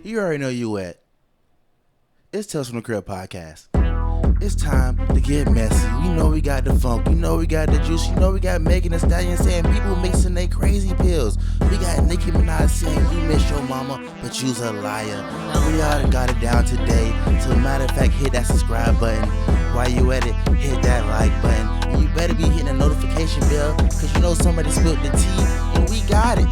You already know you at. It's Tales from the Crib podcast. It's time to get messy. You know we got the funk. You know we got the juice. You know we got Megan Thee Stallion saying people mixing they crazy pills. We got Nicki Minaj saying you miss your mama, but you's a liar. We all got it down today. So matter of fact, hit that subscribe button. While you at it, hit that like button. And you better be hitting the notification bell, cause you know somebody spilled the tea and we got it.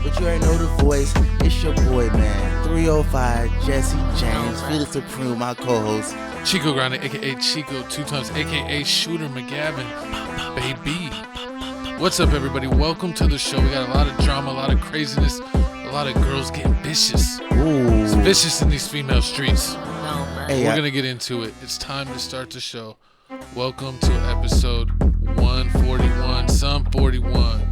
But you already know the voice. It's your boy, man. 305 Jesse James, Felix Supreme, my co-host. Chico Grande, aka Chico 2 times, aka Shooter McGavin, baby. What's up, everybody? Welcome to the show. We got a lot of drama, a lot of craziness, a lot of girls getting vicious. Ooh. It's vicious in these female streets. Hey, We're gonna get into it. It's time to start the show. Welcome to episode 141, Sum 41.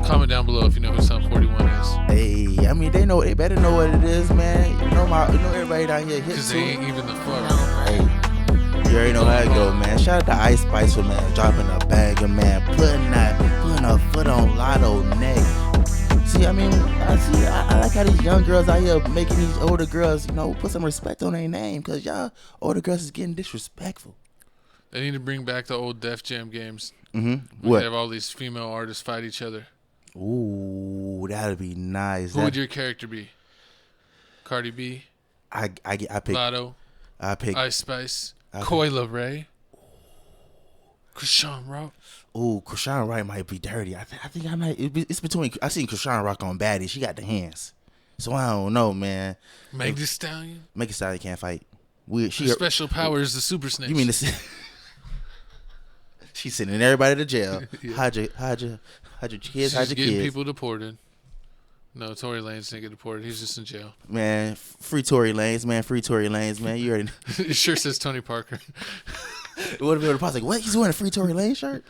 Comment down below if you know who Sum 41 is. Hey, I mean they better know what it is, man. You know everybody down here hit Cause to they it. ain't even the fuck. Hey, you already know how it go, man. Shout out to Ice Spice for man dropping a bagger, man, putting a foot on Latto neck. See, I mean, I like how these young girls out here making these older girls, put some respect on their name, cause y'all older girls is getting disrespectful. They need to bring back the old Def Jam games. Mm-hmm. Where What? they have all these female artists fight each other. Ooh, that'd be nice. Who would your character be? Cardi B? I pick Latto? I pick Ice Spice? Coyle Ray? Krishan Rock? Ooh, Krishan Wright might be dirty. I think I might. It's between. I seen Krishan Rock on Baddie. She got the hands, so I don't know, man. Meg Thee Stallion? Meg Thee Stallion can't fight. Her special power is the super snitch. You mean this? She's sending everybody to jail. Yeah. Hide your kids. She's Hide your getting kids. people deported. No, Tory Lanez didn't get deported. He's just in jail. Man, free Tory Lanez, man. Free Tory Lanez, man. You already. It sure says Tony Parker. It would have been the like, what? He's wearing a free Tory Lanez shirt?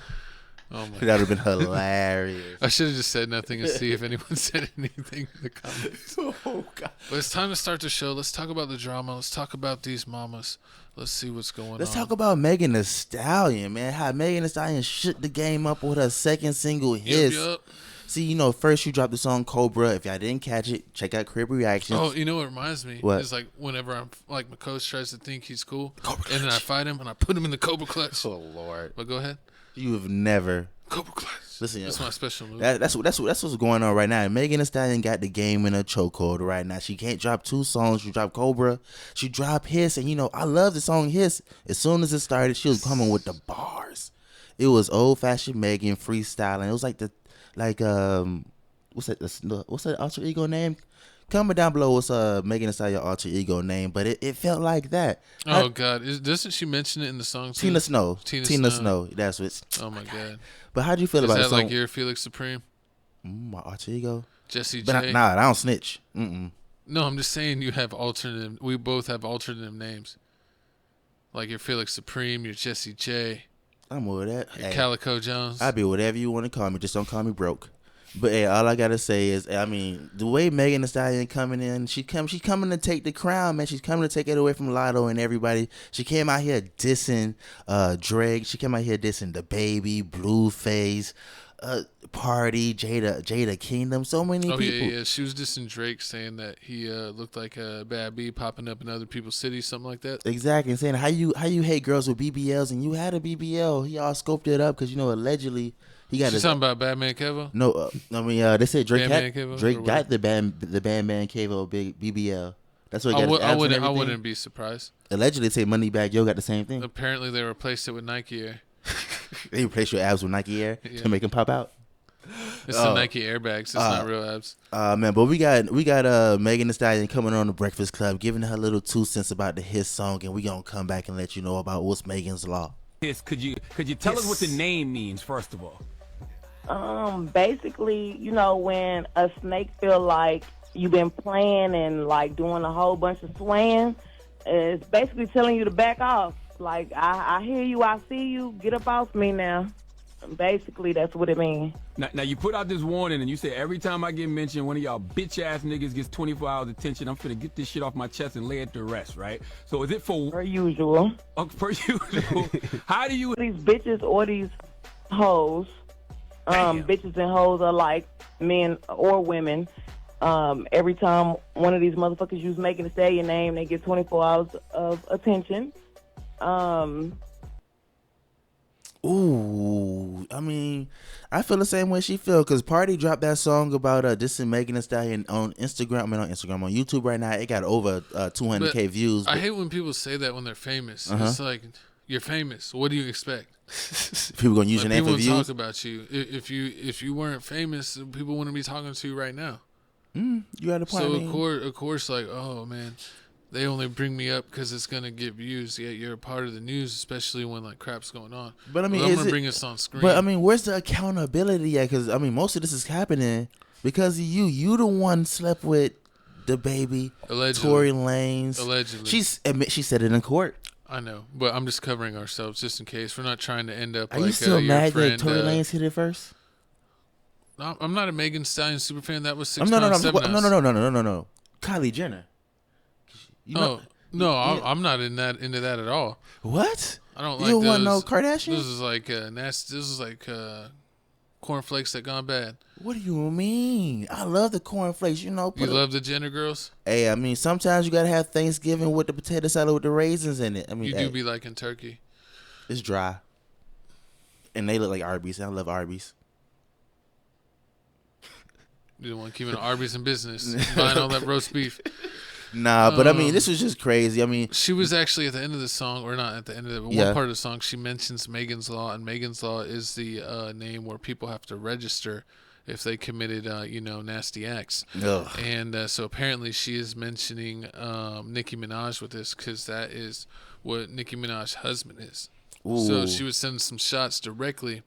Oh my! That would have been hilarious. I should have just said nothing and see if anyone said anything in the comments. Oh God! But it's time to start the show. Let's talk about the drama. Let's talk about these mamas. Let's see what's going on. Let's talk about Megan Thee Stallion, man. How Megan Thee Stallion shook the game up with her second single hit. Yep. See, first you dropped the song Cobra. If y'all didn't catch it, check out Crib Reactions. Oh, you know what reminds me? What? It's like whenever I'm like my coach tries to think he's cool, Cobra and then I fight him and I put him in the Cobra Clutch. Oh Lord! But go ahead. You have never. Cobra Clutch. Listen, That's my special move. That's what's going on right now. Megan Thee Stallion got the game in a chokehold right now. She can't drop two songs. She dropped Cobra. She dropped Hiss, and I love the song Hiss. As soon as it started, she was coming with the bars. It was old fashioned Megan freestyling. It was what's that alter ego name? Comment down below what's Megan Thee Stallion alter ego name, but it felt like that. Oh God! Doesn't she mention it in the song? Too? Tina Snow. Tina Snow. That's what. Oh my God! But how'd you feel about that the song? like your Felix Supreme? My alter ego. Jesse But J. I don't snitch. Mm-mm. No, I'm just saying you have alternative. We both have alternative names. Like your Felix Supreme, your Jesse J. I'm with that. Your Hey, Calico Jones. I'll be whatever you want to call me. Just don't call me broke. But hey, all I gotta say is, I mean, the way Megan Thee Stallion coming in, she's coming to take the crown, man. She's coming to take it away from Latto and everybody. She came out here dissing Drake. She came out here dissing the Baby, Blueface, Pardi, Jada Kingdom. So many people. Yeah. She was dissing Drake, saying that he looked like a bad bee popping up in other people's cities, something like that. Exactly, and saying how you hate girls with BBLs, and you had a BBL. He all scoped it up because allegedly. He got She's talking about Batman Kevo? No, they said Drake got the Batman Kevo big BBL. That's what he got. I wouldn't be surprised. Allegedly, they say Moneybagg Yo got the same thing. Apparently, they replaced it with Nike Air. They replace your abs with Nike Air to make them pop out. It's the Nike airbags. It's not real abs. Man, but we got Megan Thee Stallion coming on the Breakfast Club, giving her little 2 cents about the Hiss song, and we gonna come back and let you know about what's Megan's Law. Hiss, could you tell us what the name means first of all? Basically, when a snake feel like you've been playing and like doing a whole bunch of swaying, it's basically telling you to back off. Like, I hear you, I see you, get up off me now. Basically, that's what it means. Now you put out this warning and you say every time I get mentioned, one of y'all bitch ass niggas gets 24 hours attention, I'm finna get this shit off my chest and lay it to rest, right? So is it for Per usual. Per usual? How do you These bitches or these hoes, bitches and hoes are like men or women. Every time one of these motherfuckers use Megan Thee Stallion name, they get 24 hours of attention. Ooh, I mean, I feel the same way she feel because Pardi dropped that song about dissing Megan Thee Stallion on Instagram. I mean, on YouTube right now. It got over 200K views. I hate when people say that when they're famous. It's like, you're famous. What do you expect? People gonna use your name for views. People talk about you. If you weren't famous, people wouldn't be talking to you right now. You got a point. So of course, like, oh man, they only bring me up because it's gonna get views. Yet you're a part of the news, especially when like crap's going on. But I mean, I'm gonna bring us on screen. But I mean, where's the accountability at? Because I mean, most of this is happening because of you. You the one slept with the baby, allegedly. Tory Lanez. Allegedly, she said it in court. I know, but I'm just covering ourselves just in case. We're not trying to end up. Are like, you still your mad friend, that Tory Lanez hit it first? I'm not a Megan Thee Stallion super fan. That was 6 No. Kylie Jenner. No, I'm not into that at all. What? I don't like. You those. want no Kardashian? This is like nasty. This is like cornflakes that gone bad. What do you mean? I love the cornflakes. You know. You love the Jenner girls? Hey, I mean, sometimes you gotta have Thanksgiving with the potato salad with the raisins in it. I mean, you do be liking turkey. It's dry, and they look like Arby's. I love Arby's. You don't want to keep an Arby's in business, buying all that roast beef. Nah, but I mean, this was just crazy. I mean, she was actually at the end of the song, or not at the end of it, but one part of the song, she mentions Megan's Law, and Megan's Law is the name where people have to register if they committed, nasty acts. Ugh. And so apparently she is mentioning Nicki Minaj with this because that is what Nicki Minaj's husband is. Ooh. So she was sending some shots directly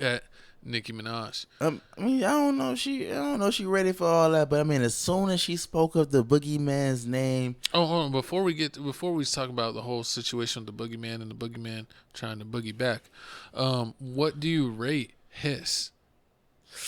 at Nicki Minaj. I mean, I don't know if she ready for all that, but I mean, as soon as she spoke of the boogeyman's name. Oh, hold on. Before we talk about the whole situation with the boogeyman and the boogeyman trying to boogie back, what do you rate Hiss?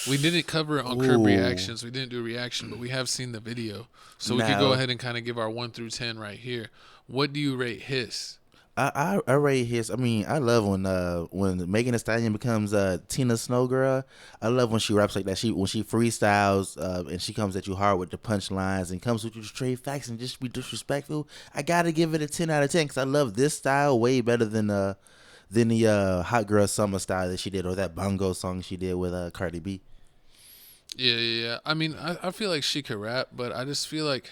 We didn't cover it on Curb Reactions. We didn't do a reaction, but we have seen the video, so we could go ahead and kind of give our 1 through 10 right here. What do you rate Hiss? I rate Hiss. I mean, I love when Megan Thee Stallion becomes Tina Snow girl. I love when she raps like that. When she freestyles and she comes at you hard with the punchlines and comes with you straight facts and just be disrespectful. I gotta give it a 10 out of 10 because I love this style way better than the Hot Girl Summer style that she did, or that bongo song she did with Cardi B. Yeah. I mean, I feel like she could rap, but I just feel like,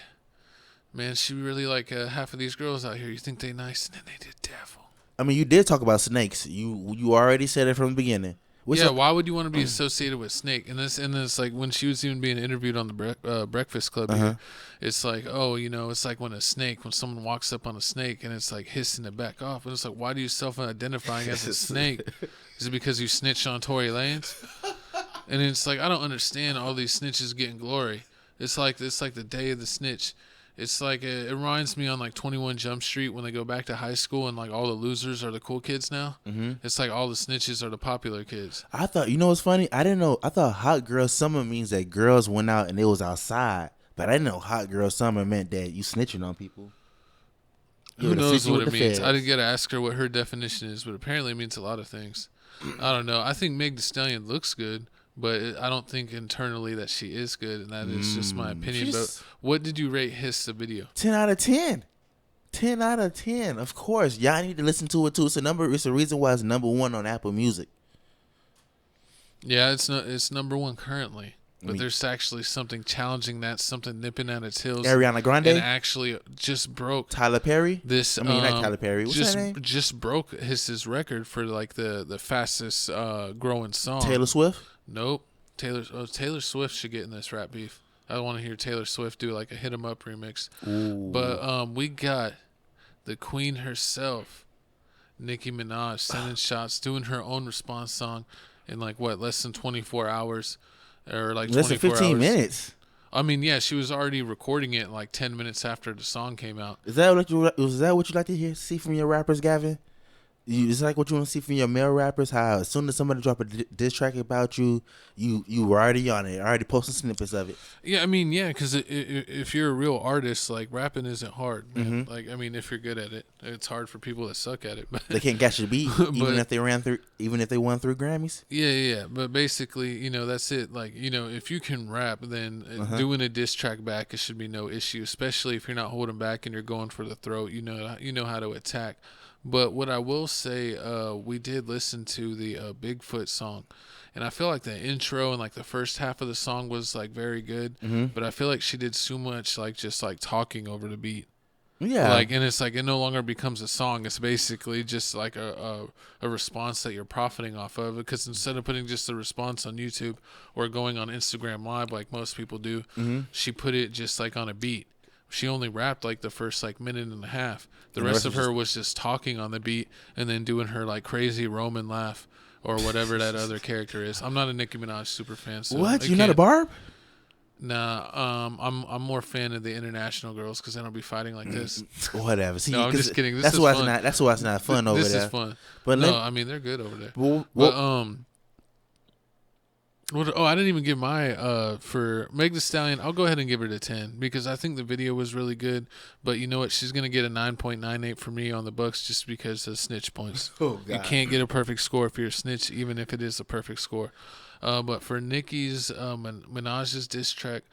man, she really like half of these girls out here. You think they nice, and then they did devil. I mean, you did talk about snakes. You already said it from the beginning. Why would you want to be associated with Snake? And it's like when she was even being interviewed on the Breakfast Club here, it's like, it's like when someone walks up on a snake and it's like hissing it back off. And it's like, why do you self-identifying as a snake? Is it because you snitched on Tory Lanez? And it's like, I don't understand all these snitches getting glory. It's like the day of the snitch. It's like it reminds me on like 21 Jump Street when they go back to high school and like all the losers are the cool kids now. Mm-hmm. It's like all the snitches are the popular kids. I thought, what's funny? I didn't know. I thought Hot Girl Summer means that girls went out and they was outside, but I didn't know Hot Girl Summer meant that you snitching on people. Who knows what it means? I didn't get to ask her what her definition is, but apparently it means a lot of things. I don't know. I think Meg Thee Stallion looks good. But I don't think internally that she is good, and that is just my opinion. But what did you rate Hiss the video? 10 out of 10. 10 out of 10. Of course. Y'all need to listen to it, too. It's a reason why it's number 1 on Apple Music. Yeah, it's number 1 currently. But there's actually something challenging that, something nipping at its heels. Ariana Grande? And actually just broke. Tyler Perry? Not Tyler Perry. What's her name? Just broke his record for like the fastest growing song. Taylor Swift? Nope. Taylor Swift should get in this rap beef. I want to hear Taylor Swift do like a Hit 'Em Up remix. Ooh. But we got the queen herself, Nicki Minaj, sending shots, doing her own response song in like less than 24 hours, or like less than 15 minutes. I mean, yeah, she was already recording it like 10 minutes after the song came out. Is that what you like to see from your rappers, Gavin? It's like what you want to see from your male rappers. How as soon as somebody drop a diss track about you, you were already on it, already posting snippets of it. Yeah, I mean, yeah, because if you're a real artist, like rapping isn't hard, man. Mm-hmm. Like, I mean, if you're good at it, it's hard for people that suck at it. But They can't catch the beat, even if they won 3 Grammys. yeah. But basically, you know, that's it. Like, you know, if you can rap, then doing a diss track back, it should be no issue. Especially if you're not holding back and you're going for the throat. You know how to attack. But what I will say, we did listen to the Bigfoot song, and I feel like the intro and like the first half of the song was like very good. But I feel like she did so much like just like talking over the beat. Yeah, Like, and it's like it no longer becomes a song. It's basically just like a response that you're profiting off of. Because instead of putting just a response on YouTube or going on Instagram Live like most people do, she put it just like on a beat. She only rapped like the first like minute and a half. The rest of her was just talking on the beat and then doing her like crazy Roman laugh or whatever that other character is. I'm not a Nicki Minaj super fan. So what? You're not a Barb? Nah, I'm more fan of the international girls because they don't be fighting like this. Whatever. See, No, I'm just kidding. This that's is why fun. that's why it's not fun over there. This is fun. But no, I mean they're good over there. Well, I didn't even give my for Meg Thee Stallion. I'll go ahead and give it a 10 because I think the video was really good. But you know what? She's gonna get a 9.98 for me on the Bucks just because of snitch points. Oh, God. You can't get a perfect score if you're a snitch, even if it is a perfect score. But for Nicki's Minaj's diss track,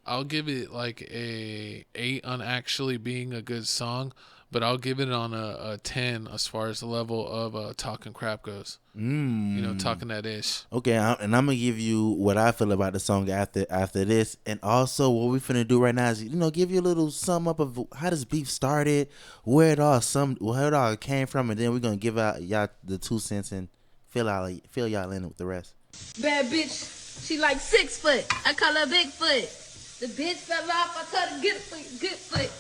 I'll give it like a 8 on actually being a good song. But I'll give it on a 10 as far as the level of talking crap goes. You know, talking that ish. Okay, and I'm gonna give you what I feel about the song after this, and also what we finna do right now is give you a little sum up of how this beef started, where it all came from, and then we're gonna give out y'all the 2 cents and fill y'all in with the rest. Bad bitch, she like 6 foot. I call her Bigfoot. The bitch fell off. I told her good foot.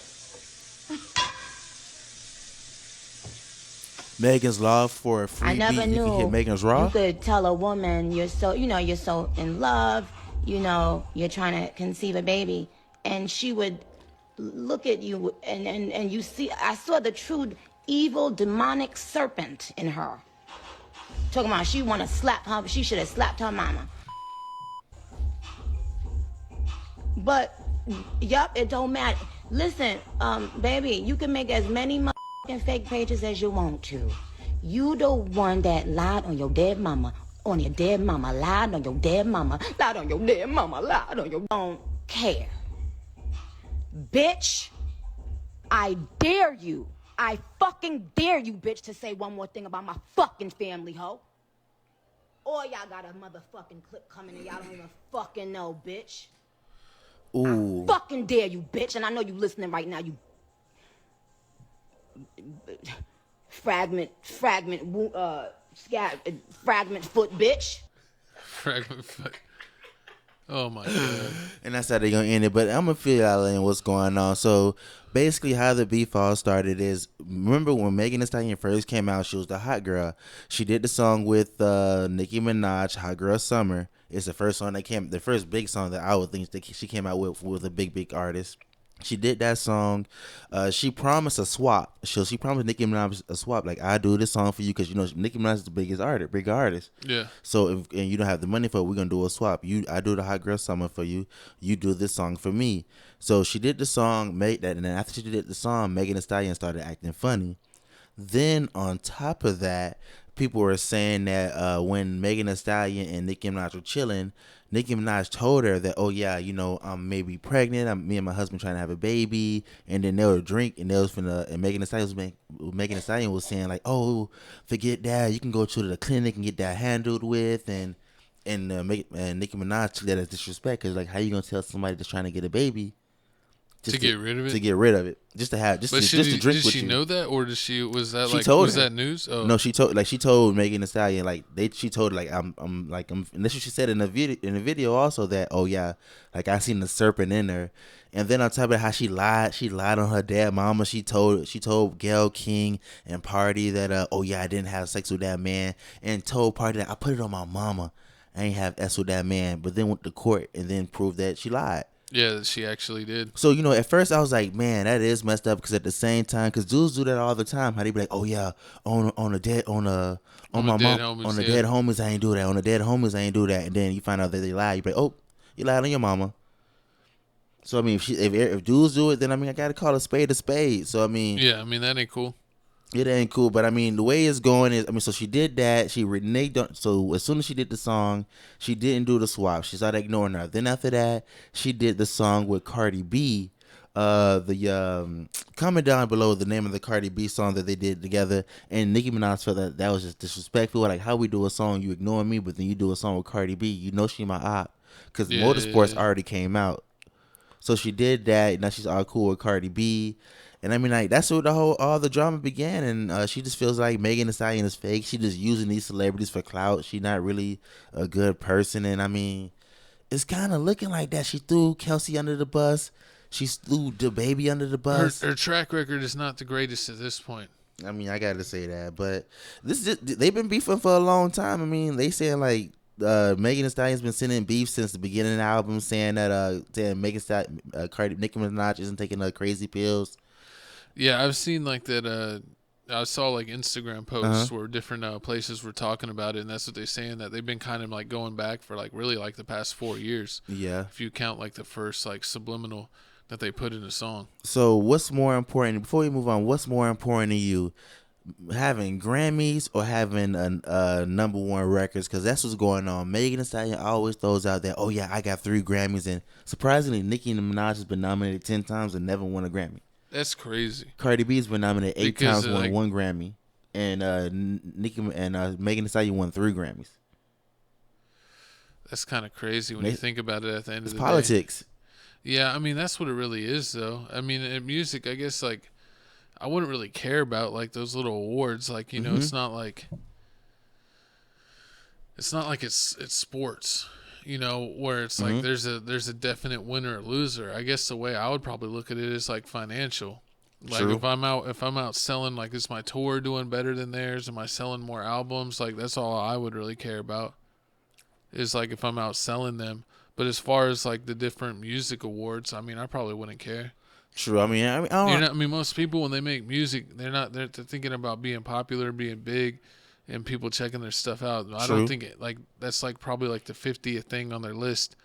Megan's Law for a free I never beat. You can hit knew Megan's Raw. you could tell a woman you're so in love, you're trying to conceive a baby, and she would look at you and you see, I saw the true evil demonic serpent in her. Talking about she want to slap her, she should have slapped her mama. But, yup, it don't matter. Listen, baby, you can make as many fake pages as you want to. You the one that lied on your dead mama, lied on your dead mama, lied on your don't care. Bitch, I dare you. I fucking dare you, bitch, to say one more thing about my fucking family, ho. Or y'all got a motherfucking clip coming and y'all don't even fucking know, bitch. Ooh. I fucking dare you, bitch, and I know you listening right now, you fragment foot bitch. Fragment foot. Oh my god. And that's how they're gonna end it. But I'm gonna fill y'all in what's going on. So basically how the beef all started is, remember when Megan Thee Stallion first came out, she was the hot girl. She did the song with Nicki Minaj, Hot Girl Summer. It's the first song the first big song that I would think that she came out with a big artist. She did that song. She promised a swap. She promised Nicki Minaj a swap. Like, I do this song for you because Nicki Minaj is the bigger artist. Yeah. So if you don't have the money for it, we're gonna do a swap. I do the Hot Girl Summer for you. You do this song for me. So she did the song, made that, and then after she did the song, Megan Thee Stallion started acting funny. Then on top of that, people were saying that when Megan Thee Stallion and Nicki Minaj were chilling, Nicki Minaj told her that, oh yeah, I'm maybe pregnant. Me and my husband trying to have a baby, and then they would drink, and they was finna. And Megan Thee Stallion was saying like, oh, forget that. You can go to the clinic and get that handled with, and Nicki Minaj took that as disrespect, because like, how you gonna tell somebody that's trying to get a baby to get rid of it? To get rid of it, just to have, just to drink with you. Did she know that, or was that news? Oh. No, she told Megan Thee Stallion, like she told her, like I'm and that's what she said in the video also, that, oh yeah, like I seen the serpent in her. And then on top of how she lied on her dad mama. She told Gayle King and Pardi that oh yeah, I didn't have sex with that man, and told Pardi that I put it on my mama, I ain't have sex with that man, but then went to court and then proved that she lied. Yeah, she actually did. So, you know, at first I was like, man, that is messed up, because at the same time, because dudes do that all the time. How they be like, oh yeah, on my dead mom, homies, on the yeah. dead homies, I ain't do that. On the dead homies, I ain't do that. And then you find out that they lie. You be like, oh, you lied on your mama. So I mean, if dudes do it, then I mean, I gotta call a spade a spade. So I mean, Yeah, I mean that ain't cool. it ain't cool. But I mean, the way it's going is, I mean, so she did that. She reneged on. So as soon as she did the song, she didn't do the swap. She started ignoring her. Then after that, she did the song with Cardi B. Comment down below the name of the Cardi B song that they did together. And Nicki Minaj felt that was just disrespectful. Like, how we do a song, you ignoring me, but then you do a song with Cardi B. You know she my op, because Yeah, Motorsports yeah. already came out. So she did that. Now she's all cool with Cardi B. And I mean, like, that's where all the drama began. And she just feels like Megan Thee Stallion is fake. She just using these celebrities for clout. She not really a good person. And I mean, it's kind of looking like that. She threw Kelsey under the bus. She threw the baby under the bus. Her track record is not the greatest at this point. I mean, I gotta say that. But they've been beefing for a long time. I mean, they saying like, Megan Thee Stallion's been sending beef since the beginning of the album, saying that Nicki Minaj isn't taking crazy pills. Yeah, I've seen like that. I saw like Instagram posts where different places were talking about it, and that's what they're saying, that they've been kind of like going back for like really like the past 4 years. Yeah. If you count like the first like subliminal that they put in a song. So what's more important, before we move on, what's more important to you, having Grammys or having a number one records? Because that's what's going on. Megan Thee Stallion always throws out that, oh yeah, I got 3 Grammys, and surprisingly, Nicki Minaj has been nominated 10 times and never won a Grammy. That's crazy. Cardi B's been nominated 8 Because, times, won like, 1 Grammy, and Megan Thee Stallion won 3 Grammys. That's kind of crazy when you think about it. At the end of the Politics. day, yeah, I mean that's what it really is, though. I mean, in music, I guess like I wouldn't really care about like those little awards, like you know, it's not like it's sports, you know, where it's like there's a definite winner or loser. I guess the way I would probably look at it is like financial. Like True. if I'm out selling, like is my tour doing better than theirs? Am I selling more albums? Like that's all I would really care about. Is like if I'm out selling them. But as far as like the different music awards, I mean, I probably wouldn't care. True. I mean, Most people when they make music, they're thinking about being popular, being big, and people checking their stuff out. I don't think that's like probably like the 50th thing on their list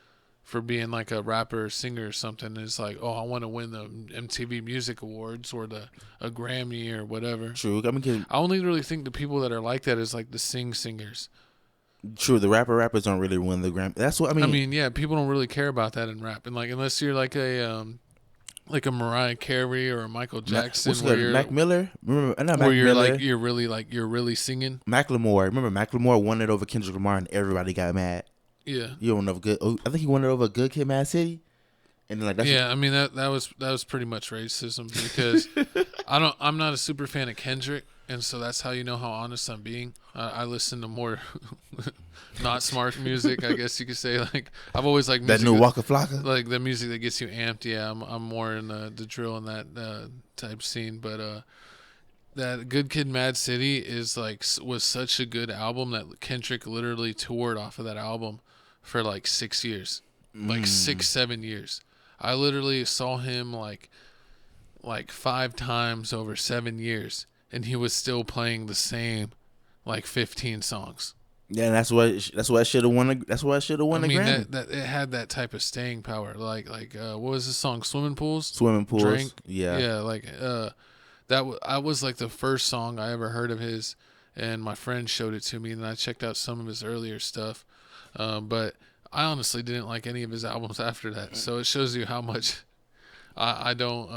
for being like a rapper or singer or something. Is like, oh, I want to win the MTV Music Awards or a Grammy or whatever. True. I mean, I only really think the people that are like that is like the singers. true. The rappers don't really win the Grammy. That's what I mean. I mean, yeah, people don't really care about that in rap, and like unless you're like a Mariah Carey or a Michael Jackson, Mac Miller? Remember, not Mac where you're Miller. you're really singing. Macklemore. Remember, Macklemore won it over Kendrick Lamar, and everybody got mad. Yeah, You don't know good. Oh, I think he won it over Good Kid, Mad City. And then, like, that's I mean that was pretty much racism because I'm not a super fan of Kendrick, and so that's how you know how honest I'm being. I listen to more not smart music, I guess you could say. Like I've always liked that music new Waka Flocka. like the music that gets you amped. Yeah, I'm more in the drill and that type scene, but that Good Kid, Mad City was such a good album that Kendrick literally toured off of that album for like 6 years, like 6-7 years. I literally saw him like 5 times over 7 years, and he was still playing the same like 15 songs. Yeah, and that's why I should have won. That's why I should have won I the mean Grammy. that it had that type of staying power. Like what was this song? Swimming Pools. Swimming Pools. Drink. Yeah. Yeah. Like I was like the first song I ever heard of his, and my friend showed it to me, and I checked out some of his earlier stuff, but I honestly didn't like any of his albums after that. So it shows you how much I don't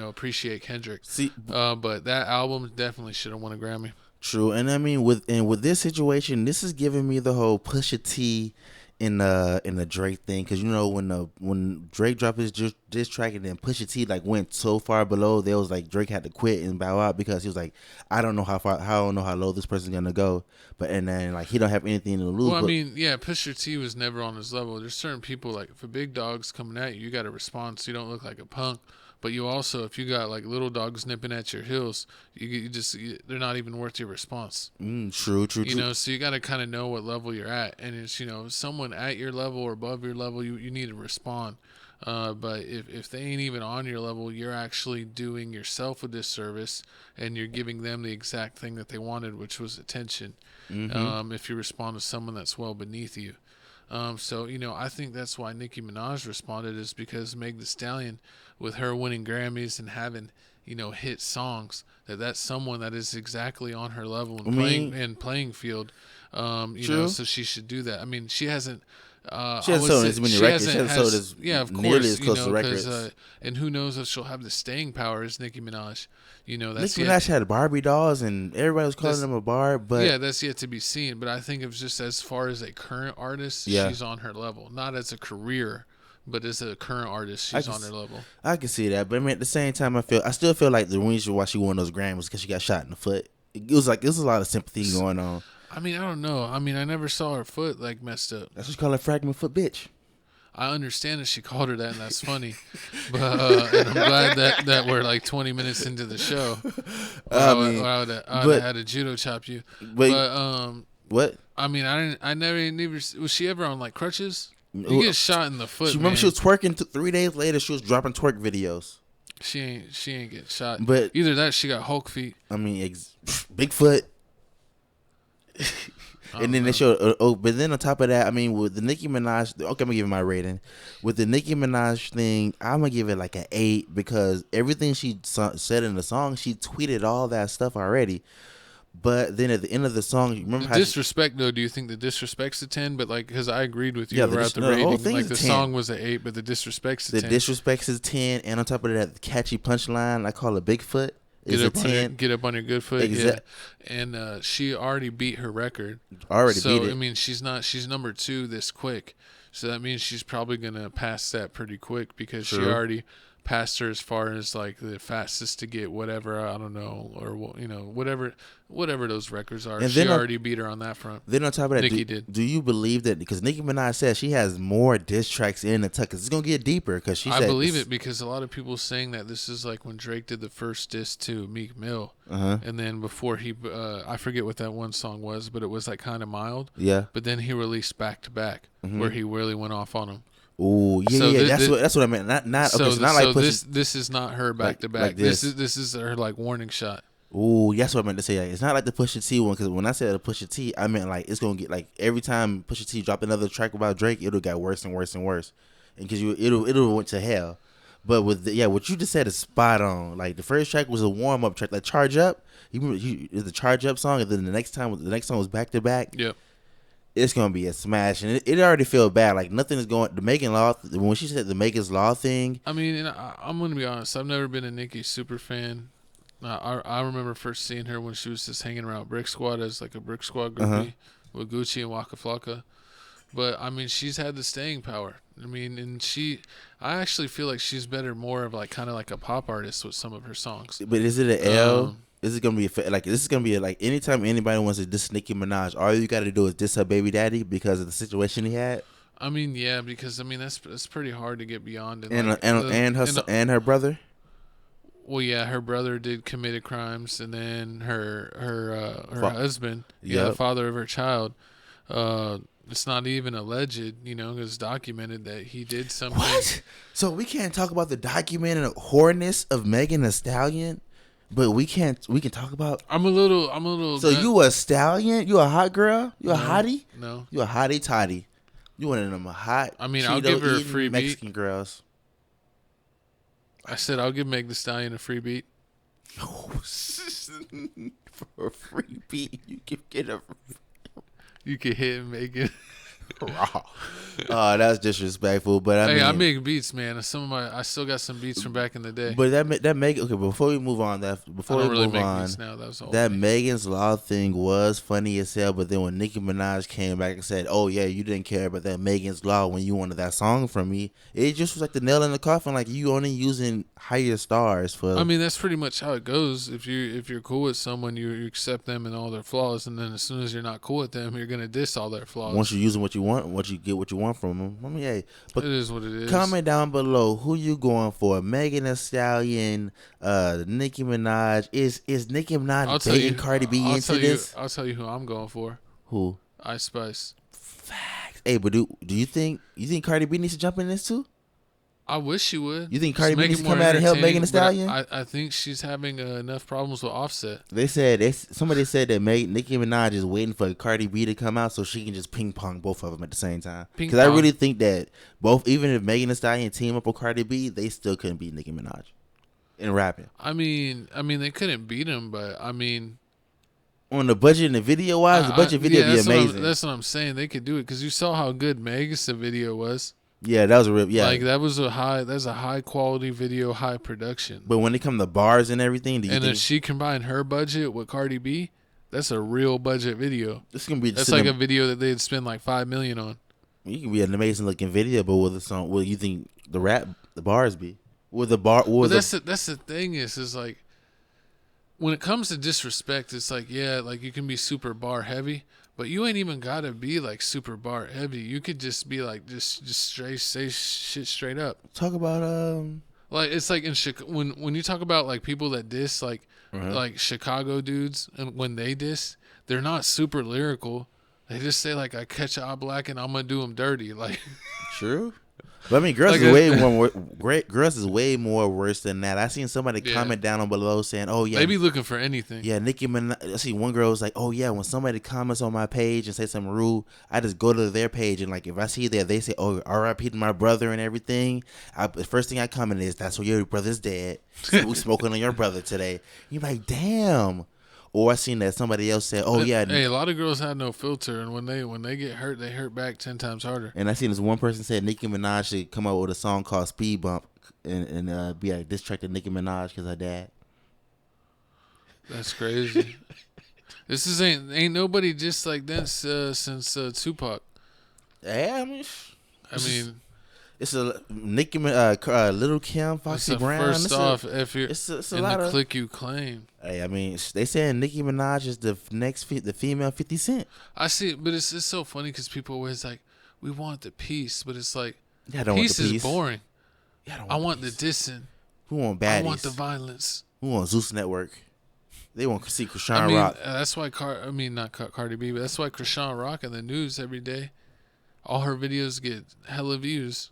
appreciate Kendrick. See, but that album definitely should have won a Grammy. true, and I mean with this situation, this is giving me the whole Pusha T in the Drake thing, because you know when Drake dropped his diss track and then Pusha T like went so far below, there was like Drake had to quit and bow out because he was like, I don't know how low this person's gonna go, and then like he don't have anything to lose. Well, I mean, yeah, Pusha T was never on his level. There's certain people like if a big dog's coming at you, you got to respond so you don't look like a punk. But you also, if you got like little dogs nipping at your heels, they're not even worth your response. True. You know, so you got to kind of know what level you're at, and it's someone at your level or above your level, you need to respond. But if they ain't even on your level, you're actually doing yourself a disservice, and you're giving them the exact thing that they wanted, which was attention. If you respond to someone that's well beneath you. So, I think that's why Nicki Minaj responded, is because Meg Thee Stallion, with her winning Grammys and having, hit songs, that's someone that is exactly on her level and playing field. So she should do that. I mean, she hasn't. She hasn't sold as many records. She hasn't sold as of nearly course, as close to records. And who knows if she'll have the staying power as Nicki Minaj. That's Nicki Minaj had Barbie dolls, and everybody was calling them a Barb. But that's yet to be seen. But I think it's just as far as a current artist, she's on her level. Not as a career, but as a current artist, she's on her level. I can see that, but I mean, at the same time, I still feel like the reason why she won those Grammys because she got shot in the foot. It was a lot of sympathy going on. I mean, I don't know. I mean, I never saw her foot messed up. That's what she called her fragment foot bitch. I understand that she called her that, and that's funny. But and I'm glad that we're like 20 minutes into the show. I would have had a judo chop you. But what? I mean, I never was she ever on like crutches? You get shot in the foot. Remember, she was twerking 3 days later. She was dropping twerk videos. She ain't get shot. But either that, she got Hulk feet. I mean, Bigfoot. And then they showed, but then on top of that, I mean, with the Nicki Minaj, okay, I'm gonna give it my rating. With the Nicki Minaj thing, I'm gonna give it like an 8 because everything she said in the song, she tweeted all that stuff already. But then at the end of the song, you remember the how disrespect though? Do you think the disrespect's a 10? But like, because I agreed with you the the whole rating. thing Like is the 10. song was an 8, but the disrespect's a 10. The disrespect is 10, and on top of that, the catchy punchline, I call it Bigfoot. Is a 10. Get up on your good foot. Exactly. Yeah. And she already beat her record. So I mean, she's number 2 this quick. So that means she's probably gonna pass that pretty quick because she already passed her as far as like the fastest to get whatever, I don't know, or whatever those records are. And she already beat her on that front. Then on top of that, Nicki did. Do you believe that? Because Nicki Minaj said she has more diss tracks in the tuck. It's gonna get deeper because she. I believe it because a lot of people saying that this is like when Drake did the first diss to Meek Mill, and then before he, I forget what that one song was, but it was like kind of mild. Yeah. But then he released Back to Back, where he really went off on him. Oh yeah, so that's what I meant. Not so, okay. So not like this is not her back to back. This is her like warning shot. Oh, that's what I meant to say. Like, it's not like the Pusha T one because when I said the Pusha T, I meant like it's gonna get like every time Pusha T dropped another track about Drake, it'll get worse and worse and worse, and because it'll went to hell. But with what you just said is spot on. Like the first track was a warm up track, like Charge Up. You remember the Charge Up song, and then the next song was Back to Back. Yep. It's gonna be a smash, and it already feel bad. Like nothing is going. The Megan Law, when she said the Megan's Law thing. I mean, and I'm gonna be honest. I've never been a Nicki super fan. I remember first seeing her when she was just hanging around Brick Squad as like a Brick Squad groupie with Gucci and Waka Flocka. But I mean, she's had the staying power. I mean, and I actually feel like she's more of like kind of like a pop artist with some of her songs. But is it an L? Is it gonna be this is gonna be like anytime anybody wants to diss Nicki Minaj, all you got to do is diss her baby daddy because of the situation he had. I mean, yeah, because I mean that's pretty hard to get beyond. And her brother. Well, yeah, her brother did committed crimes, and then her husband, the father of her child. It's not even alleged, it's documented that he did something. What? So we can't talk about the documented whoreness of Megan Thee Stallion. But we can talk about. I'm a little. So you a stallion? You a hot girl? You a hottie? No. You a hottie toddy? You one of them hot? I mean, I'll give her a free Mexican beat. girls. I said I'll give Meg Thee Stallion a free beat. For a free beat, you can get a. You can hit Megan. Oh, that's disrespectful. But I make beats, man. I still got some beats from back in the day. But that Megan. Okay, before we move on, that Megan's Law thing was funny as hell. But then when Nicki Minaj came back and said, "Oh yeah, you didn't care about that Megan's Law when you wanted that song from me," it just was like the nail in the coffin. Like you only using higher stars for. I mean, that's pretty much how it goes. If you're cool with someone, you accept them and all their flaws, and then as soon as you're not cool with them, you're gonna diss all their flaws. Once you're using what you want, once you get what you want from them. I mean, hey, but it is what it is. Comment down below who you going for, Megan Thee Stallion, Nicki Minaj. Is Nicki Minaj dating Cardi B into this? I'll tell you who I'm going for. Who? Ice Spice. Facts. Hey, but do you think Cardi B needs to jump in this too? I wish she would. You think Just Cardi B make needs it to more come out and help Megan Thee entertaining, Stallion? but I think she's having enough problems with Offset. They said somebody said that Nicki Minaj is waiting for Cardi B to come out so she can just ping pong both of them at the same time. Because I really think that both, even if Megan Thee Stallion team up with Cardi B, they still couldn't beat Nicki Minaj in rapping. I mean, they couldn't beat him, but I mean, on the budget and the video wise, the budget video be amazing. That's what I'm saying. They could do it because you saw how good Megas' video was. Yeah, that was a real. Yeah, like that's a high quality video, high production. But when it comes to bars and everything, if she combined her budget with Cardi B, that's a real budget video. This gonna be that's like a video that they'd spend like $5 million on. It can be an amazing looking video, but will the song? Will you think the bars be? Will the bar? That's the thing is like when it comes to disrespect, it's like like you can be super bar heavy. But you ain't even gotta be like super bar heavy. You could just be like just straight say shit straight up. Talk about like it's like in when you talk about like people that diss like Chicago dudes, and when they diss, they're not super lyrical. They just say like I catch a black and I'm gonna do him dirty. Like true. But I mean, girls is way more. Girls is way more worse than that. I seen somebody comment down on below saying, "Oh yeah, they be looking for anything." Yeah, Nicki Minaj. I see one girl was like, "Oh yeah, when somebody comments on my page and say something rude, I just go to their page and like if I see that they say, oh R.I.P. to my brother and everything, the first thing I comment is that's where your brother's dead. We smoking on your brother today." You're like, damn. Or I seen that somebody else said, "Oh yeah." Hey, a lot of girls have no filter, and when they get hurt, they hurt back 10 times harder. And I seen this one person said Nicki Minaj should come out with a song called "Speed Bump" and be like diss track to Nicki Minaj because her dad. That's crazy. This ain't nobody just like this since Tupac. Yeah, I mean. It's a Nicki, Little Kim, Foxy Brown. First off, if you're it's a in lot the of clique you claim. Hey, I mean, they saying Nicki Minaj is the female 50 Cent. I see, but it's so funny because people always like, we want the peace, but it's like, peace is boring. I want the dissing. Who want baddies? I want the violence. Who want Zeus Network? They want to see Krishan Rock. That's why not Cardi B, but that's why Krishan Rock in the news every day. All her videos get hella views.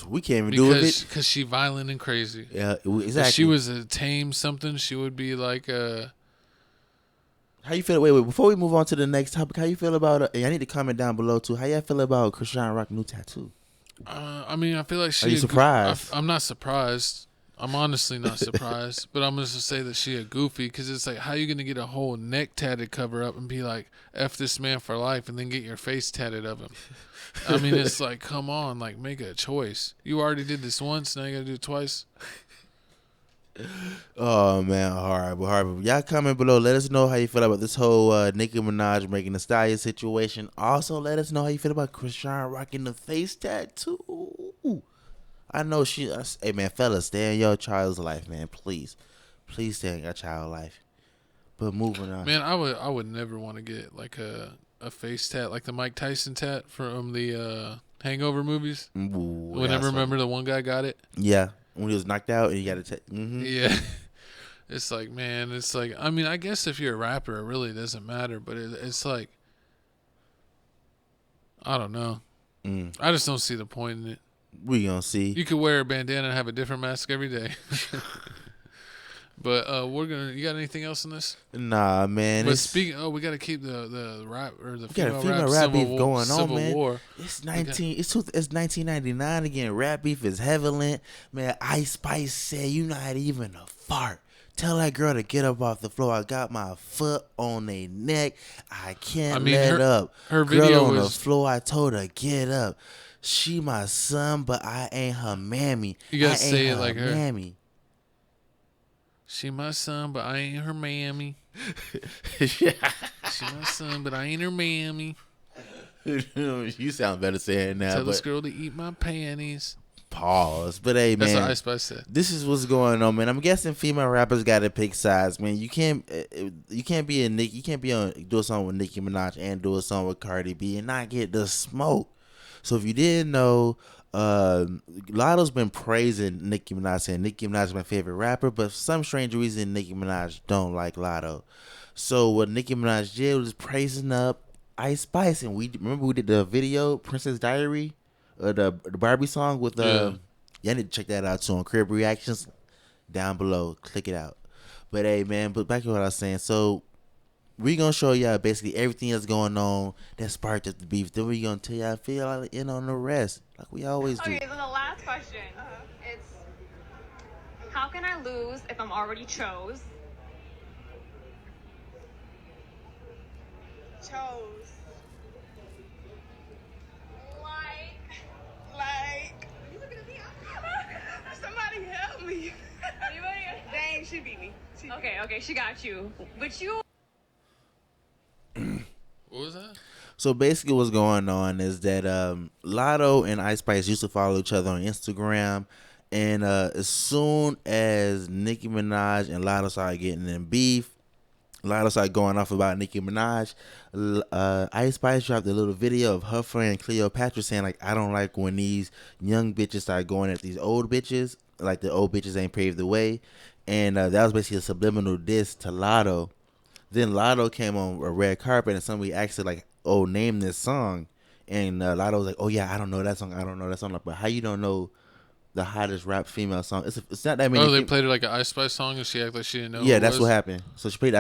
We can't even do it because she violent and crazy. Yeah, exactly. If she was a tame something, she would be like How you feel? Wait. Before we move on to the next topic, how you feel about? I need to comment down below too. How y'all feel about Krishan Rock's new tattoo? I mean, I feel like she. Are you surprised? I'm not surprised. I'm honestly not surprised, but I'm going to say that she a goofy because it's like, how you going to get a whole neck tatted cover up and be like, F this man for life and then get your face tatted of him? I mean, it's like, come on, like make a choice. You already did this once, now you got to do it twice. Oh, man, horrible. Y'all comment below. Let us know how you feel about this whole Nicki Minaj Megan Thee Stallion situation. Also, let us know how you feel about Krishan rocking the face tattoo. I know hey, man, fellas, stay in your child's life, man. Please stay in your child's life. But moving on. Man, I would never want to get like a face tat, like the Mike Tyson tat from the Hangover movies. Ooh, remember the one guy got it? Yeah. When he was knocked out and he got it. Yeah. It's like, man, it's like, I mean, I guess if you're a rapper, it really doesn't matter. But it's like, I don't know. I just don't see the point in it. We gonna see. You could wear a bandana and have a different mask every day. But you got anything else in this? Nah, man. But we got to keep the rap or the female rap beef going on, man. War. It's 1999 again. Rap beef is heavily, man. Ice Spice said, "You not even a fart. Tell that girl to get up off the floor. I got my foot on their neck. I can't let up. Her girl video on was the floor. I told her get up. She my son, but I ain't her mammy. You gotta say it like her. Mammy. She my son, but I ain't her mammy. She my son, but I ain't her mammy. You sound better saying that. Tell this girl to eat my panties. Pause. But hey, man, that's what Ice Spice said. This is what's going on, man. I'm guessing female rappers got to pick sides, man. You can't be a Nicki. You can't do a song with Nicki Minaj and do a song with Cardi B and not get the smoke. So if you didn't know, Latto's been praising Nicki Minaj, saying Nicki Minaj is my favorite rapper, but for some strange reason, Nicki Minaj don't like Latto. So what Nicki Minaj did was praising up Ice Spice, and we did the video Princess Diary, the Barbie song with Y'all need to check that out too on Crib Reactions down below. Click it out. But hey, man, but back to what I was saying. So we gonna show y'all basically everything that's going on that sparked up the beef. Then we gonna tell y'all feel like in on the rest, like we always do. Okay, so the last question. It's how can I lose if I'm already chose? Chose. Like. You looking at me? Somebody help me. Dang, she beat me. Okay, she got you. But you. What was that? So basically what's going on is that Latto and Ice Spice used to follow each other on Instagram, and as soon as Nicki Minaj and Latto started getting in beef, Latto started going off about Nicki Minaj. Ice Spice dropped a little video of her friend Cleopatra saying, like, I don't like when these young bitches start going at these old bitches, like the old bitches ain't paved the way. And that was basically a subliminal diss to Latto. Then Latto came on a red carpet and somebody asked her, like, oh, name this song. And Latto was like, oh, yeah, I don't know that song. I don't know that song. Like, but how you don't know the hottest rap female song? It's not that many. Oh, they played it like an Ice Spice song and she acted like she didn't know Yeah, what that's it what was? happened. So she played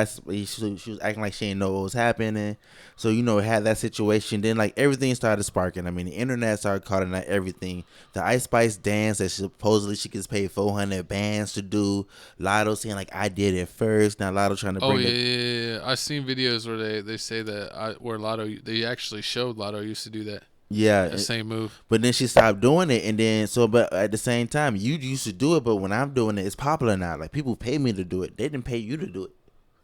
she was acting like she didn't know what was happening. So, you know, it had that situation. Then, like, everything started sparking. I mean, the internet started calling out everything. The Ice Spice dance that supposedly she gets paid 400 bands to do. Latto saying, like, I did it first. Now Latto trying to bring yeah. I seen videos where they say that where Latto, they actually showed Latto used to do that. Yeah, The same move. but then she stopped doing it, and then but at the same time, you used to do it, but when I'm doing it, it's popular now. Like, people pay me to do it. They didn't pay you to do it.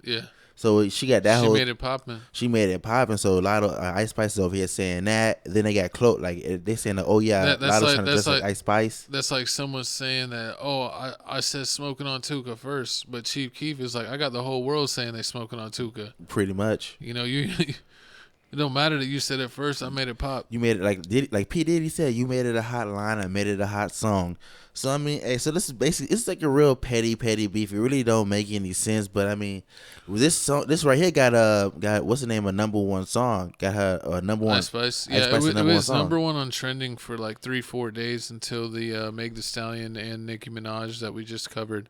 Yeah. So she got that She whole. made it poppin'. She made it popping. So a lot of Ice Spice is over here saying that. Then they got cloaked. Like, they saying, oh yeah, That's Latto's trying to dress like Ice Spice. That's like someone saying that, oh, I said smoking on Tuka first, but Chief Keef is like, I got the whole world saying they smoking on Tuka. Pretty much. You know, it don't matter that you said it first. I made it pop. You made it like P Diddy said. You made it a hot line. I made it a hot song. So I mean, hey, so this is basically, it's like a real petty beef. It really don't make any sense. But I mean, this song, this right here got what's the name of #1 song? Got her number one. Ice Spice. Ice Yeah, Spice it was song. number one on trending for like 3-4 days until the Meg Thee Stallion and Nicki Minaj that we just covered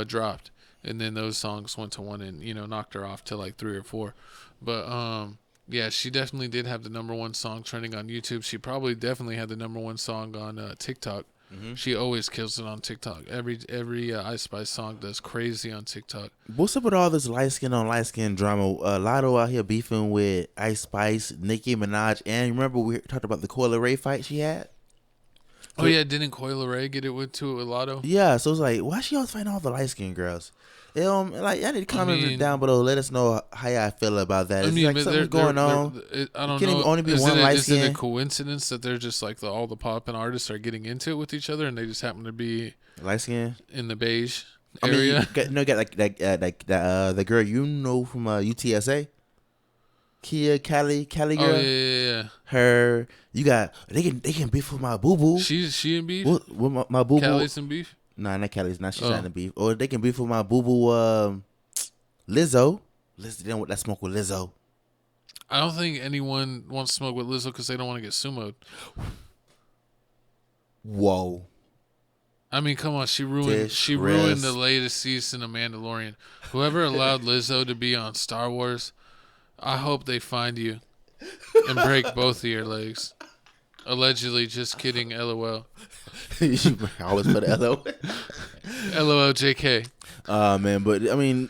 dropped, and then those songs went to 1 and knocked her off to like 3 or 4. But yeah, she definitely did have the #1 song trending on YouTube. She probably definitely had the #1 song on TikTok. Mm-hmm. She always kills it on TikTok. Every Ice Spice song does crazy on TikTok. What's up with all this light skin on light skin drama? Latto out here beefing with Ice Spice, Nicki Minaj, and remember we talked about the Coyle Ray fight she had? Oh yeah, didn't Coyle Ray get it with Latto? Yeah, so it's like, why she always fighting all the light skinned girls? Like, y'all need to comment down below. Let us know how y'all feel about that. Is like something going on? I don't Can know. it only be is one light is it a skin? coincidence that they're just like all the poppin' artists are getting into it with each other, and they just happen to be Light skin in the beige I mean, area? you got the girl you know from UTSA, Cali girl. Oh yeah. Her, you got they can beef with my boo boo. She in beef. With my boo boo. Cali's in beef. Nah, not Cali's. Not she's trying to beef. Or they can beef with my boo boo. Lizzo. They don't want that smoke with Lizzo. I don't think anyone wants to smoke with Lizzo because they don't want to get sumoed. Whoa. I mean, come on, she ruined the latest season of Mandalorian. Whoever allowed Lizzo to be on Star Wars, I hope they find you and break both of your legs. Allegedly, just kidding. LOL. You always put LO. LOL, JK. Man, but I mean,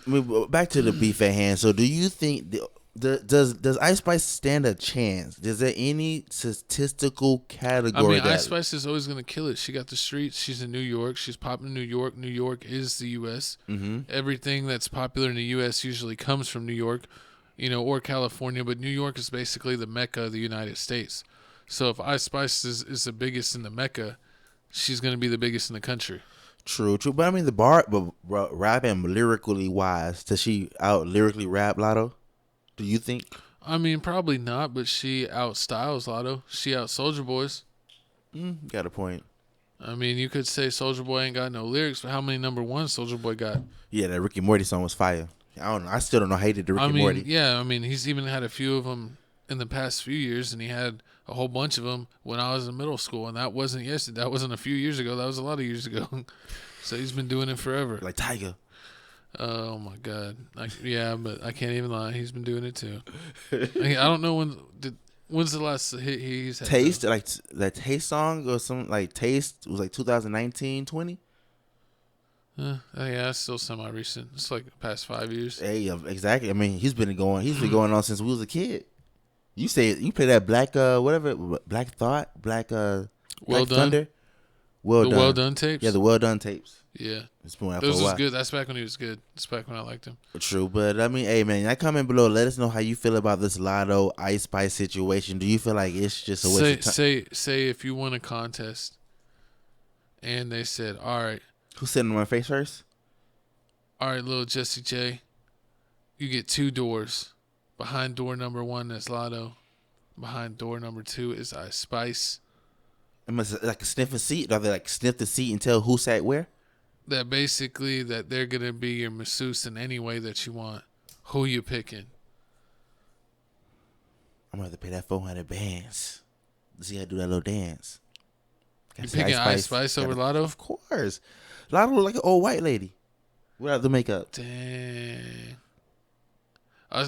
back to the beef at hand. So, do you think does Ice Spice stand a chance? Is there any statistical category? I mean, Ice Spice is always gonna kill it. She got the streets. She's in New York. She's popping in New York. New York is the U.S. Mm-hmm. Everything that's popular in the U.S. usually comes from New York, or California. But New York is basically the Mecca of the United States. So if Ice Spice is the biggest in the Mecca, she's gonna be the biggest in the country. True. But I mean, but rapping lyrically wise, does she out lyrically rap Latto? Do you think? I mean, probably not, but she outstyles Latto. She out Soulja Boys. Got a point. I mean, you could say Soulja Boy ain't got no lyrics, but how many #1 Soulja Boy got? Yeah, that Ricky Morty song was fire. I don't know. I still don't know how he did the Ricky Morty. Yeah, I mean, he's even had a few of them in the past few years, and he had a whole bunch of them when I was in middle school, and that wasn't yesterday. That wasn't a few years ago. That was a lot of years ago. So he's been doing it forever. Like Tiger. Oh my God! Yeah, but I can't even lie. He's been doing it too. I don't know when's the last hit he's had. Taste, like that Taste song or something like Taste was like 2019, 20. Yeah, it's still semi-recent. It's like the past 5 years. Hey, exactly. I mean, he's been going on since we was a kid. You play that Black Black Thought, Black Well Black Done? Thunder. Well Done. Well Done tapes? Yeah, the Well Done tapes. Yeah. It's been out Those for a was while. good. That's back when he was good. That's back when I liked him. True, but I mean, hey man, y'all comment below. Let us know how you feel about this Latto Ice Spice situation. Do you feel like it's just a waste of time? Say if you won a contest and they said, all right, Who's sitting on my face first? all right, little Jesse J, you get 2 doors. Behind door number 1 is Latto. Behind door number 2 is Ice Spice. It must like a sniffing seat. Are they like sniff the seat and tell who sat where? That basically that they're gonna be your masseuse in any way that you want. Who you picking? I'm gonna have to pay that 400 bands to see how to do that little dance. You picking Ice Spice over Latto? Of course. Latto look like an old white lady without the makeup. Dang.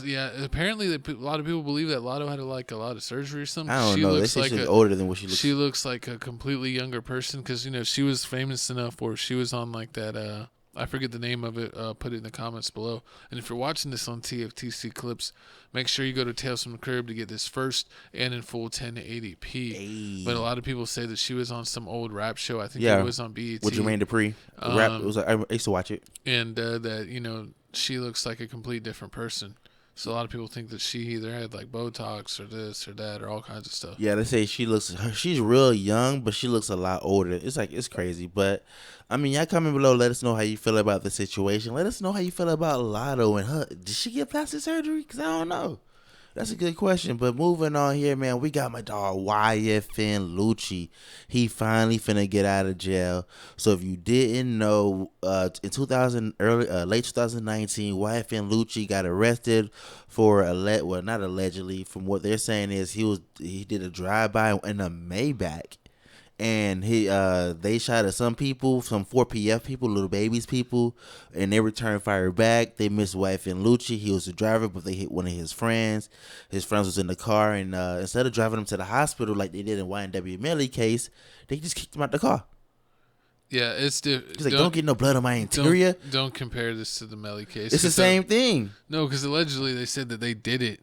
Yeah, apparently a lot of people believe that Latto had a lot of surgery or something. I don't know. They say she's older than what she looks. She looks like a completely younger person because she was famous enough where she was on like that. I forget the name of it. Put it in the comments below. And if you're watching this on TFTC clips, make sure you go to Tales from the Crib to get this first and in full 1080p. Hey. But a lot of people say that she was on some old rap show. I think it was on BET with Jermaine Dupri. Rap. It was. I used to watch it. And that she looks like a complete different person. So a lot of people think that she either had like Botox or this or that or all kinds of stuff. Yeah, they say she's real young, but she looks a lot older. It's crazy. But I mean, y'all comment below. Let us know how you feel about the situation. Let us know how you feel about Latto and her. Did she get plastic surgery? Because I don't know. That's a good question. But moving on here, man, we got my dog Yfn lucci. He finally finna get out of jail. So if you didn't know, in late 2019, Yfn lucci got arrested for not allegedly. From what they're saying is he did a drive-by in a Maybach. And they shot at some people, some 4PF people, little babies people, and they returned fire back. They missed Yfn lucci. He was the driver, but they hit one of his friends. His friends was in the car, and instead of driving him to the hospital like they did in YNW Melly case, they just kicked him out the car. Yeah, it's different. He's like, don't get no blood on my interior. Don't compare this to the Melly case. It's the same thing. No, because allegedly they said that they did it,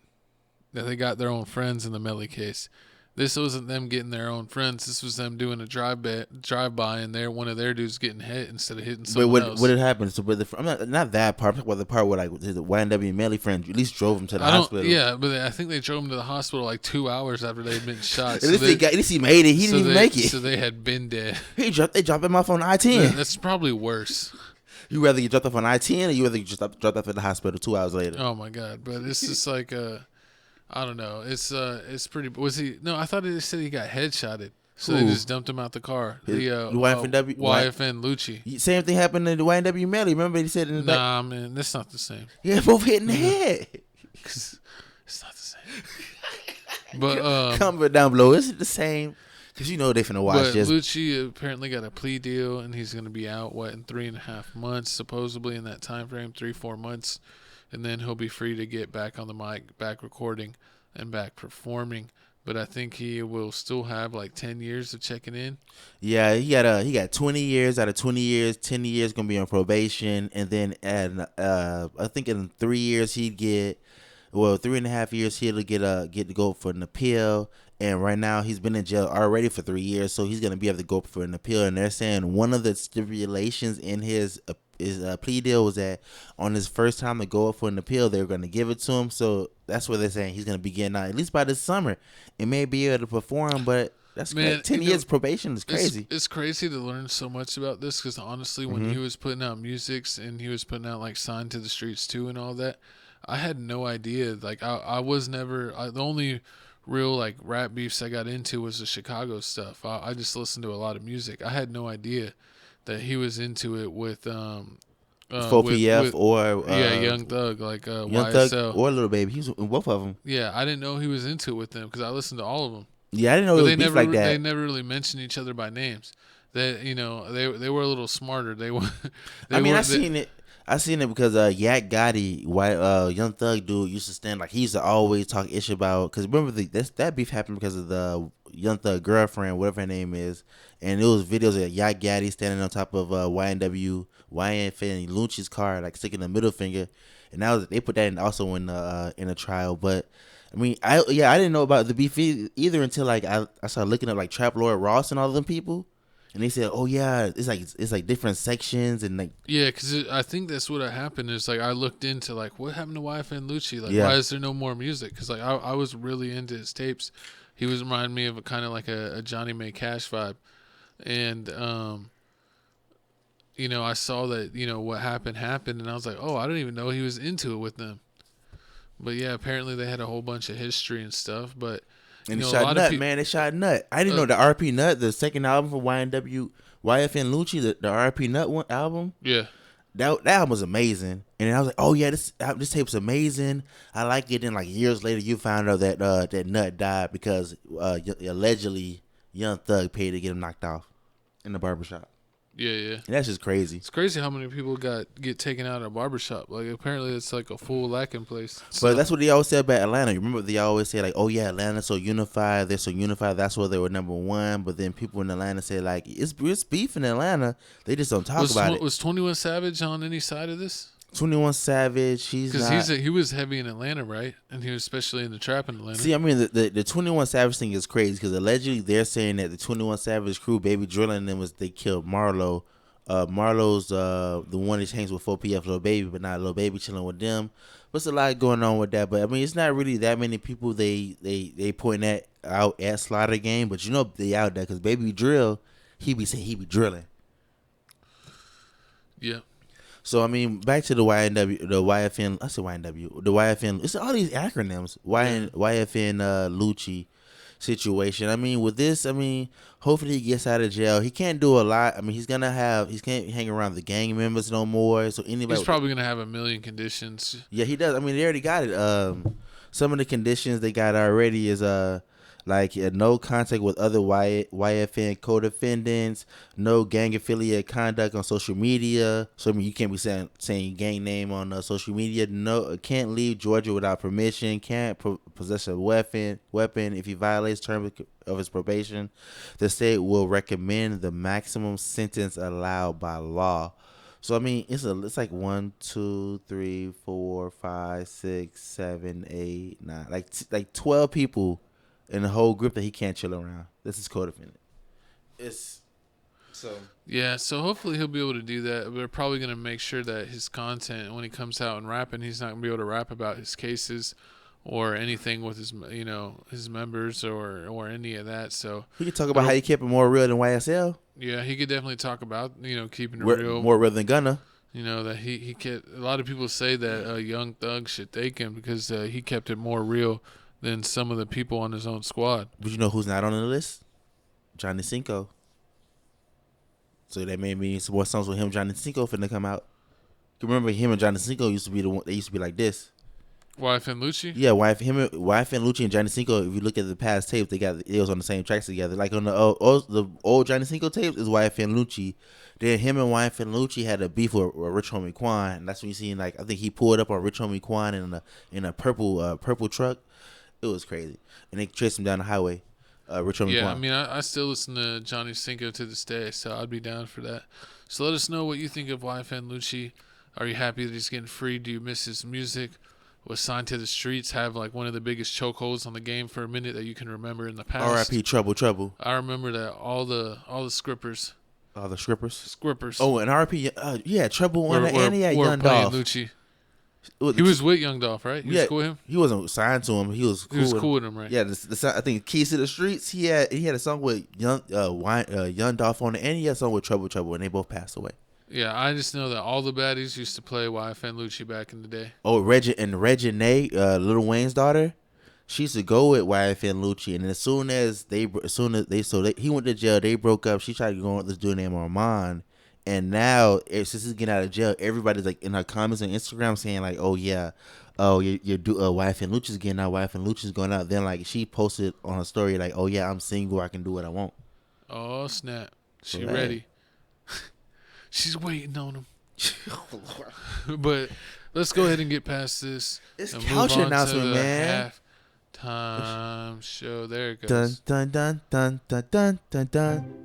that they got their own friends in the Melly case. This wasn't them getting their own friends. This was them doing a drive-by, and one of their dudes getting hit instead of hitting someone else. What had happened? So, I'm not that part. But the part where like the YNW Melly friend at least drove him to the hospital. Yeah, but I think they drove him to the hospital like 2 hours after they'd been shot. At least he made it. He didn't even make it. So they had been dead. They dropped him off on I-10. That's probably worse. You rather get dropped off on I-10 or you rather get dropped off at the hospital 2 hours later? Oh my God! But it's just like I don't know. It's pretty. Was he? No, I thought they said he got headshotted. So they just dumped him out the car. Yfn lucci. Same thing happened in the YNW Melly. Remember he said in the back? Nah, man, that's not the same. Yeah, both hit in the head. It's not the same. But comment down below. Is it the same? Because they finna watch this. But Lucci apparently got a plea deal, and he's gonna be out in 3.5 months, supposedly in that time frame, 3-4 months. And then he'll be free to get back on the mic, back recording, and back performing. But I think he will still have like 10 years of checking in. Yeah, he got 20 years. Out of 20 years, 10 years gonna be on probation, and then I think in 3 years he'd get 3.5 years he'll get to go for an appeal. And right now he's been in jail already for 3 years, so he's gonna be able to go for an appeal. And they're saying one of the stipulations in his plea deal was that on his first time to go up for an appeal, they're going to give it to him. So that's what they're saying. He's going to be getting out at least by this summer. It may be able to perform, but that's 10 years probation is crazy. It's crazy to learn so much about this because honestly, when he was putting out musics and he was putting out like Signed to the Streets too and all that, I had no idea. Like I was never the only real like rap beefs I got into was the Chicago stuff. I just listened to a lot of music. I had no idea that he was into it with 4 PF or Young Thug, like Young YSL Thug or Little Baby. He was in both of them. Yeah, I didn't know he was into it with them because I listened to all of them. Yeah, I didn't know it was beef like that. They never really mentioned each other by names. They they were a little smarter. I seen it. I seen it because Yak Gotti, Young Thug dude, used to stand like he used to always talk ish about. Because remember that beef happened because of the Young Thug girlfriend, whatever her name is, and it was videos of Yak Gotti standing on top of Yfn Lucci's car, like sticking the middle finger, and they put that in also in a trial. But I mean, I didn't know about the beef either until like I started looking up like Trap Lord Ross and all of them people. And they said, "Oh yeah, it's like different sections and like." Yeah, because I think that's what happened. Is like I looked into like what happened to Yfn Lucci. Like why is there no more music? Because like I was really into his tapes. He was reminding me of a kind of like a Johnny May Cash vibe, and I saw that what happened, and I was like, oh, I didn't even know he was into it with them. But yeah, apparently they had a whole bunch of history and stuff. But and they shot Nut, man. They shot Nut. I didn't know the RP Nut, the second album for Yfn Lucci, the RP Nut album. Yeah, that album was amazing. And I was like, oh yeah, this tape's amazing. I like it. And like years later, you found out that that Nut died because allegedly Young Thug paid to get him knocked off in the barbershop. Yeah. And that's just crazy. It's crazy how many people get taken out of a barbershop. Like apparently it's like a full lacking place. But that's what they always said about Atlanta. You remember they always say like, oh yeah, Atlanta's so unified. They're so unified. That's why they were number one. But then people in Atlanta say like, it's beef in Atlanta. They just don't talk about it. Was 21 Savage on any side of this? 21 Savage, because he was heavy in Atlanta, right? And he was especially in the trap in Atlanta. See, I mean, the 21 Savage thing is crazy because allegedly they're saying that the 21 Savage crew, Baby Drilling, and them they killed Marlo. Marlo's the one that hangs with 4PF Lil Baby, but not Lil Baby chilling with them. But it's a lot going on with that. But I mean, it's not really that many people they point that out at Slaughter Game, but they out there because Baby Drill, he be saying he be drilling. Yeah. So I mean, back to the YFN. It's all these acronyms. Yfn Lucci situation. I mean, with this, hopefully he gets out of jail. He can't do a lot. I mean, he can't hang around the gang members no more. So anybody, he's probably gonna have a million conditions. Yeah, he does. I mean, they already got it. Some of the conditions they got already is like no contact with other YFN co-defendants, no gang affiliate conduct on social media. So I mean, you can't be saying gang name on social media. No, can't leave Georgia without permission. Can't possess a weapon if he violates terms of his probation. The state will recommend the maximum sentence allowed by law. So I mean, it's like 1, 2, 3, 4, 5, 6, 7, 8, 9, like 12 people in the whole group that he can't chill around. This is co-defendant. So hopefully he'll be able to do that. We're probably going to make sure that his content, when he comes out and rapping, he's not going to be able to rap about his cases or anything with his his members or any of that. So he could talk about how he kept it more real than YSL. Yeah, he could definitely talk about keeping it real, more real than Gunna. That he kept. A lot of people say that Young Thug should thank him because he kept it more real than some of the people on his own squad. But you know who's not on the list? Johnny Cinco. So that made me some more songs with him and Johnny Cinco finna come out. You remember him and Johnny Cinco used to be the one. They used to be like this. Yfn Lucci? Yeah, Yfn Lucci and Johnny Cinco. If you look at the past tapes, it was on the same tracks together. Like on the old Johnny Cinco tapes is Yfn Lucci. Then him and Yfn Lucci had a beef with Rich Homie Quan, and that's when you seen like I think he pulled up on Rich Homie Quan in a purple truck. It was crazy, and they chased him down the highway. Rich Homie Quan. I mean, I still listen to Johnny Cinco to this day, so I'd be down for that. So let us know what you think of Yfn Lucci. Are you happy that he's getting free? Do you miss his music? Was signed to the streets, have like one of the biggest chokeholds on the game for a minute that you can remember in the past. R.I.P. Trouble. I remember that all the scrippers. All the scrippers. Scrippers. Oh, and R.I.P. Trouble on the and he had Young Dolph. Lucci. He was with Young Dolph, right? He was cool with him. He wasn't signed to him. He was cool with him, right? Yeah, I think Keys to the Streets. He had a song with Young Dolph on it, and he had a song with Trouble, and they both passed away. Yeah, I just know that all the baddies used to play Yfn Lucci back in the day. Oh, Reggie Lil Wayne's daughter, she used to go with Yfn Lucci, and as soon as he went to jail, they broke up. She tried to go with this dude named Armand, And now, since he's getting out of jail, everybody's like in her comments on Instagram saying like, "Oh yeah, oh your wife and Lucci's getting out, wife and Lucci's going out." Then like she posted on her story like, "Oh yeah, I'm single, I can do what I want." Oh snap! She Right. ready. She's waiting on him. But let's go ahead and get past this. It's and culture move on announcement, to the man. Halftime show. There it Dun goes. dun dun dun dun dun dun dun.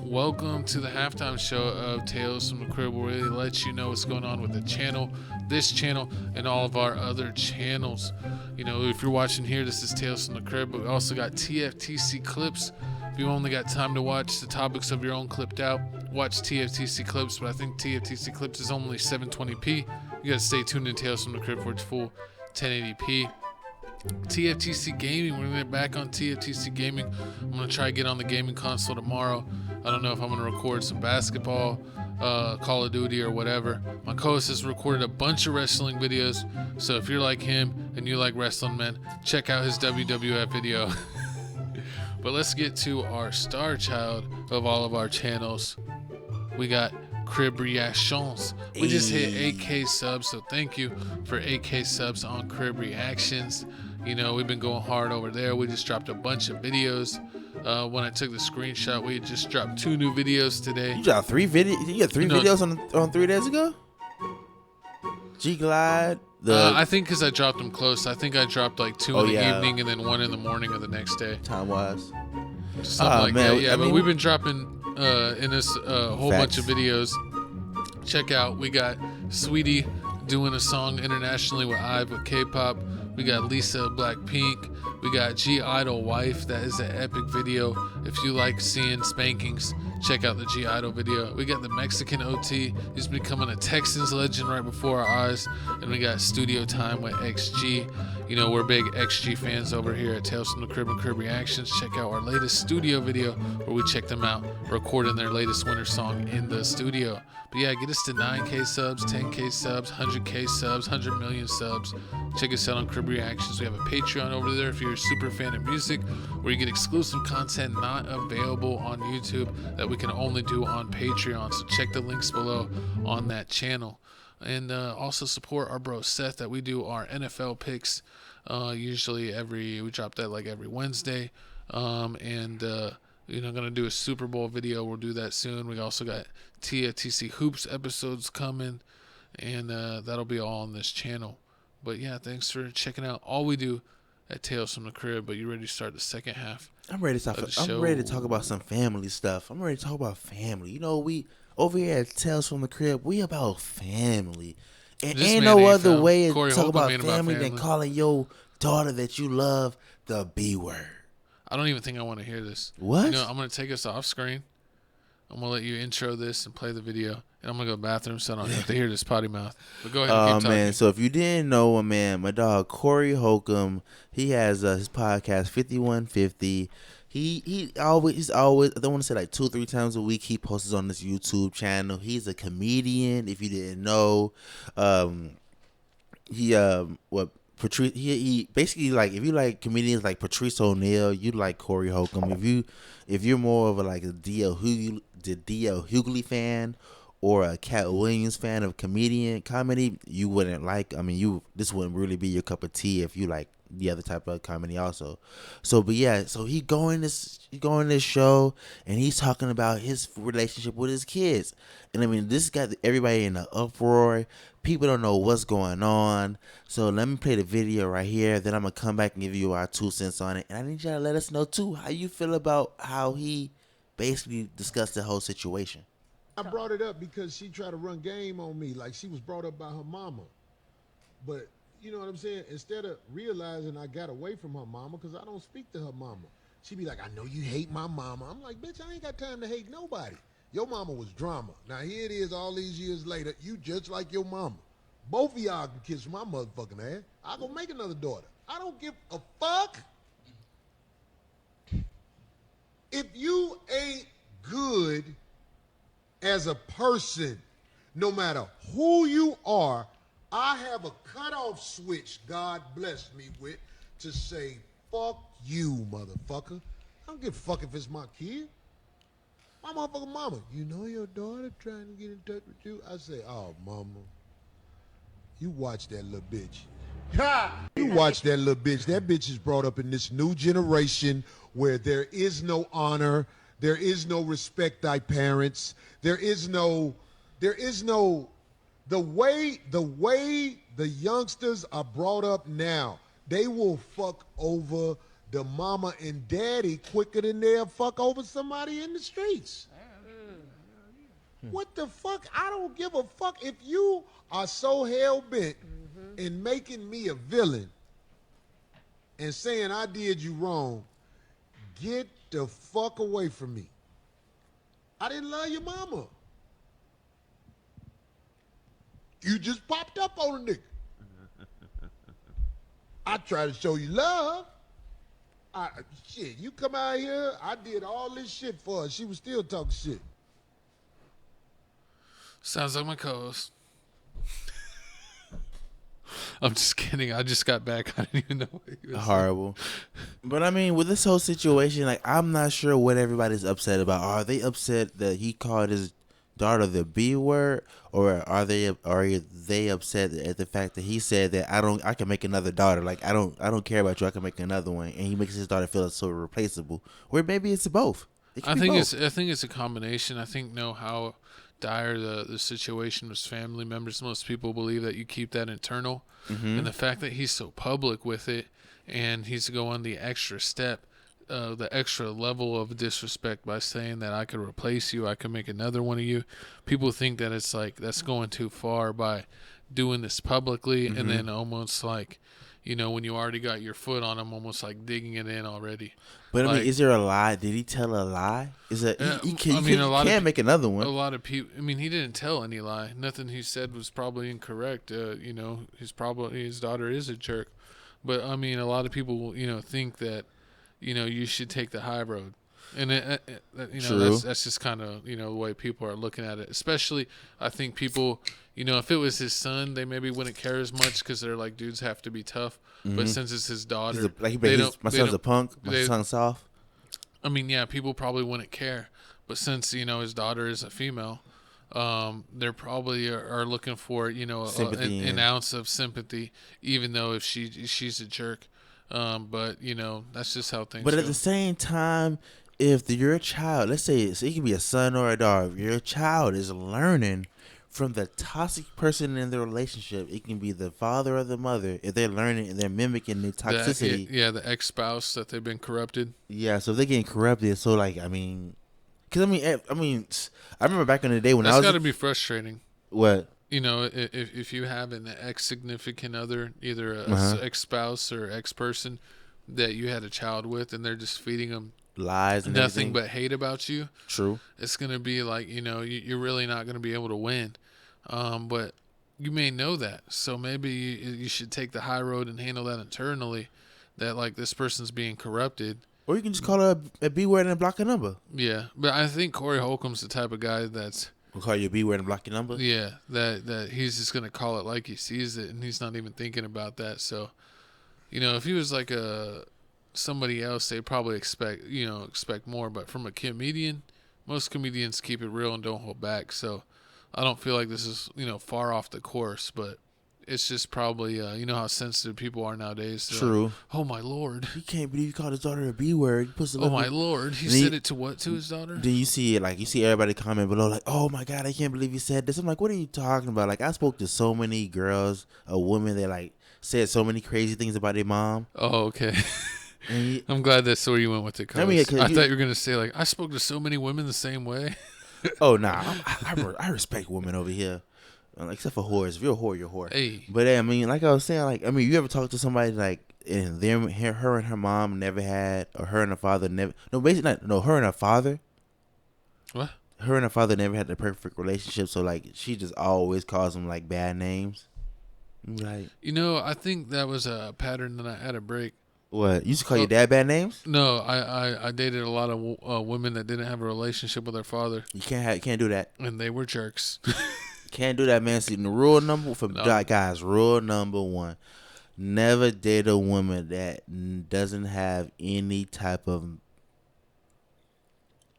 Welcome to the halftime show of Tales from the Crib, where we let you know what's going on with the channel, this channel, and all of our other channels. You know, if you're watching here, this is Tales from the Crib, but we also got TFTC clips. If you only got time to watch the topics of your own clipped out, watch TFTC clips, but I think TFTC clips is only 720p. You gotta stay tuned in Tales from the Crib for its full 1080p. TFTC Gaming, we're gonna get back on TFTC Gaming. I'm gonna try to get on the gaming console tomorrow. I don't know if I'm gonna record some basketball, Call of Duty, or whatever. My co-host has recorded a bunch of wrestling videos, so if you're like him and you like wrestling, man, check out his WWF video. But let's get to our star child of all of our channels. We got Crib Reactions. We just hit 8K subs, so thank you for 8K subs on Crib Reactions. You know, we've been going hard over there. We just dropped a bunch of videos. When I took the screenshot, we just dropped 2 new videos today. You dropped 3 videos. You got 3 videos on 3 days ago. G Glide. I think because I dropped them close. I think I dropped like 2 in the evening and then 1 in the morning of the next day. Time wise. Something like that. Yeah, but we've been dropping in this whole bunch of videos. Check out, we got Sweetie doing a song internationally with Ive with K-pop. We got Lisa Blackpink. We got G Idol Wife. That is an epic video. If you like seeing spankings, check out the G Idol video. We got the Mexican OT. He's becoming a Texans legend right before our eyes. And we got Studio Time with XG. You know, we're big XG fans over here at Tales from the Crib and Crib Reactions. Check out our latest studio video where we check them out recording their latest winter song in the studio. But yeah, get us to 9K subs, 10K subs, 100K subs, 100 million subs. Check us out on Crib Reactions. We have a Patreon over there if you're a super fan of music, where you get exclusive content not available on YouTube that we can only do on Patreon. So check the links below on that channel. And also support our bro Seth, that we do our NFL picks. Usually we drop that like every Wednesday. Gonna do a Super Bowl video. We'll do that soon. We also got TFTC Hoops episodes coming, and that'll be all on this channel. But yeah, thanks for checking out all we do at Tales from the Crib. But you ready to start the second half? I'm ready to talk about some family stuff. I'm ready to talk about family. You know, we over here at Tales from the Crib, we about family. And ain't no other way to talk about family than calling your daughter that you love the B word. I don't even think I want to hear this. What? You know, I'm going to take us off screen. I'm going to let you intro this and play the video. And I'm going to go to the bathroom so I don't have to hear this potty mouth. But go ahead and keep talking. Man, so if you didn't know, man, my dog Corey Holcomb, he has his podcast 5150. He's always, I don't want to say like 2-3 times a week he posts on this YouTube channel. He's a comedian, if you didn't know. He basically, like, if you like comedians like Patrice O'Neal, you like Corey Holcomb. If you're more of a D.L. Hughley fan or a Cat Williams fan of comedy, you wouldn't like. I mean, this wouldn't really be your cup of tea if you like the other type of comedy also. So he going this show and he's talking about his relationship with his kids. And I mean, this got everybody in an uproar. People don't know what's going on. So let me play the video right here. Then I'm going to come back and give you our 2 cents on it. And I need y'all to let us know, too, how you feel about how he basically discussed the whole situation. I brought it up because she tried to run game on me like she was brought up by her mama. But, you know what I'm saying? Instead of realizing I got away from her mama because I don't speak to her mama. She be like, I know you hate my mama. I'm like, bitch, I ain't got time to hate nobody. Your mama was drama. Now, here it is all these years later. You just like your mama. Both of y'all can kiss my motherfucking ass. I'll go make another daughter. I don't give a fuck. If you ain't good as a person, no matter who you are, I have a cutoff switch God blessed me with to say, fuck you, motherfucker. I don't give a fuck if it's my kid. My motherfucking mama, you know your daughter trying to get in touch with you? I say, oh, mama, you watch that little bitch. You watch that little bitch. That bitch is brought up in this new generation where there is no honor, there is no respect thy parents, there is no, the way the youngsters are brought up now, they will fuck over the mama and daddy quicker than they'll fuck over somebody in the streets. What the fuck? I don't give a fuck. If you are so hell-bent in making me a villain and saying I did you wrong, get the fuck away from me. I didn't love your mama. You just popped up on a nigga. I try to show you love. Shit, you come out here, I did all this shit for her. She was still talking shit. Sounds like my co-host. I'm just kidding. I just got back. I didn't even know what he was Horrible. But I mean, with this whole situation, like, I'm not sure what everybody's upset about. Are they upset that he called his daughter the B word, or are they upset at the fact that he said that I can make another daughter, like I don't care about you, I can make another one, and he makes his daughter feel so replaceable? Or maybe it's both. I think it's a combination. I think how dire the situation was, family members. Most people believe that you keep that internal, and the fact that he's so public with it, and he's going the extra step, the extra level of disrespect by saying that I could replace you, I could make another one of you. People think that it's like that's going too far by doing this publicly, and then almost like, when you already got your foot on him, almost like digging it in already. But like, I mean, is there a lie? Did he tell a lie? Is it? He can't make another one. A lot of people. I mean, he didn't tell any lie. Nothing he said was probably incorrect. His daughter is a jerk. But I mean, a lot of people, think that, you should take the high road. And that's just kind of the way people are looking at it. Especially, I think people, if it was his son, they maybe wouldn't care as much because they're like, dudes have to be tough. But since it's his daughter, my son's a punk, my son's soft. I mean, yeah, people probably wouldn't care. But since his daughter is a female, they're probably are looking for an ounce of sympathy, even though if she's a jerk. But that's just how things. But go. at the same time, if your child, let's say it can be a son or a daughter, if your child is learning from the toxic person in the relationship, it can be the father or the mother. If they're learning and they're mimicking the toxicity, the ex-spouse that they've been corrupted. Yeah, so if they're getting corrupted, so like I mean, I remember back in the day when that's got to be frustrating. What? If you have an ex-significant other, either a ex-spouse or ex-person that you had a child with, and they're just feeding them lies and nothing everything. but hate about you. True. It's gonna be like you're really not gonna be able to win, but you may know that, so maybe you should take the high road and handle that internally. That like this person's being corrupted. Or you can just call her a B word and block a number. Yeah, but I think Corey Holcomb's the type of guy that's. We'll call you a B word and block your number? Yeah, that he's just going to call it like he sees it, and he's not even thinking about that. So, if he was like somebody else, they'd probably expect more. But from a comedian, most comedians keep it real and don't hold back. So, I don't feel like this is, far off the course, but it's just probably, how sensitive people are nowadays. True. Like, oh, my Lord. He can't believe he called his daughter a B word. Oh, my Lord. He said it to what? To his daughter? Then you see it, you see everybody comment below, like, oh, my God, I can't believe he said this. I'm like, what are you talking about? Like, I spoke to so many girls, women that, said so many crazy things about their mom. Oh, okay. I'm glad that's where you went with it. I thought you were going to say, I spoke to so many women the same way. Oh, nah. I respect women over here. Except for whores. If you're a whore, you're a whore. Hey. But I mean, like I was saying, you ever talk to somebody and her and her mom never had, or her and her father never, her and her father. What? Her and her father never had the perfect relationship, so she just always calls them bad names. Right. I think that was a pattern that I had to break. What? You used to call your dad bad names? No, I dated a lot of women that didn't have a relationship with their father. You can't do that. And they were jerks. Can't do that, man. See, the rule number guys, rule number 1: never date a woman that doesn't have any type of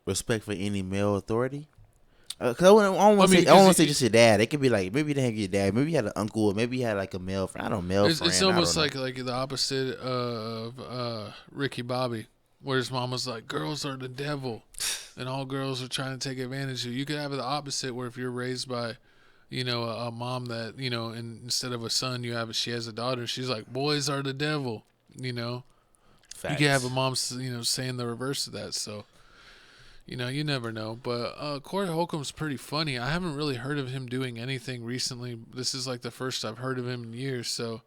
respect for any male authority? Cause I don't want to say just your dad. It could be like maybe they have your dad. Maybe you had an uncle. Or maybe you had like a male friend. I don't know, male friend. It's almost like the opposite of Ricky Bobby, where his mom was like, "Girls are the devil," and all girls are trying to take advantage of you. You could have the opposite, where if you're raised by, a mom that and instead of a son, she has a daughter. She's like, "Boys are the devil," Facts. You could have a mom, saying the reverse of that. So. You never know. But Corey Holcomb's pretty funny. I haven't really heard of him doing anything recently. This is like the first I've heard of him in years. So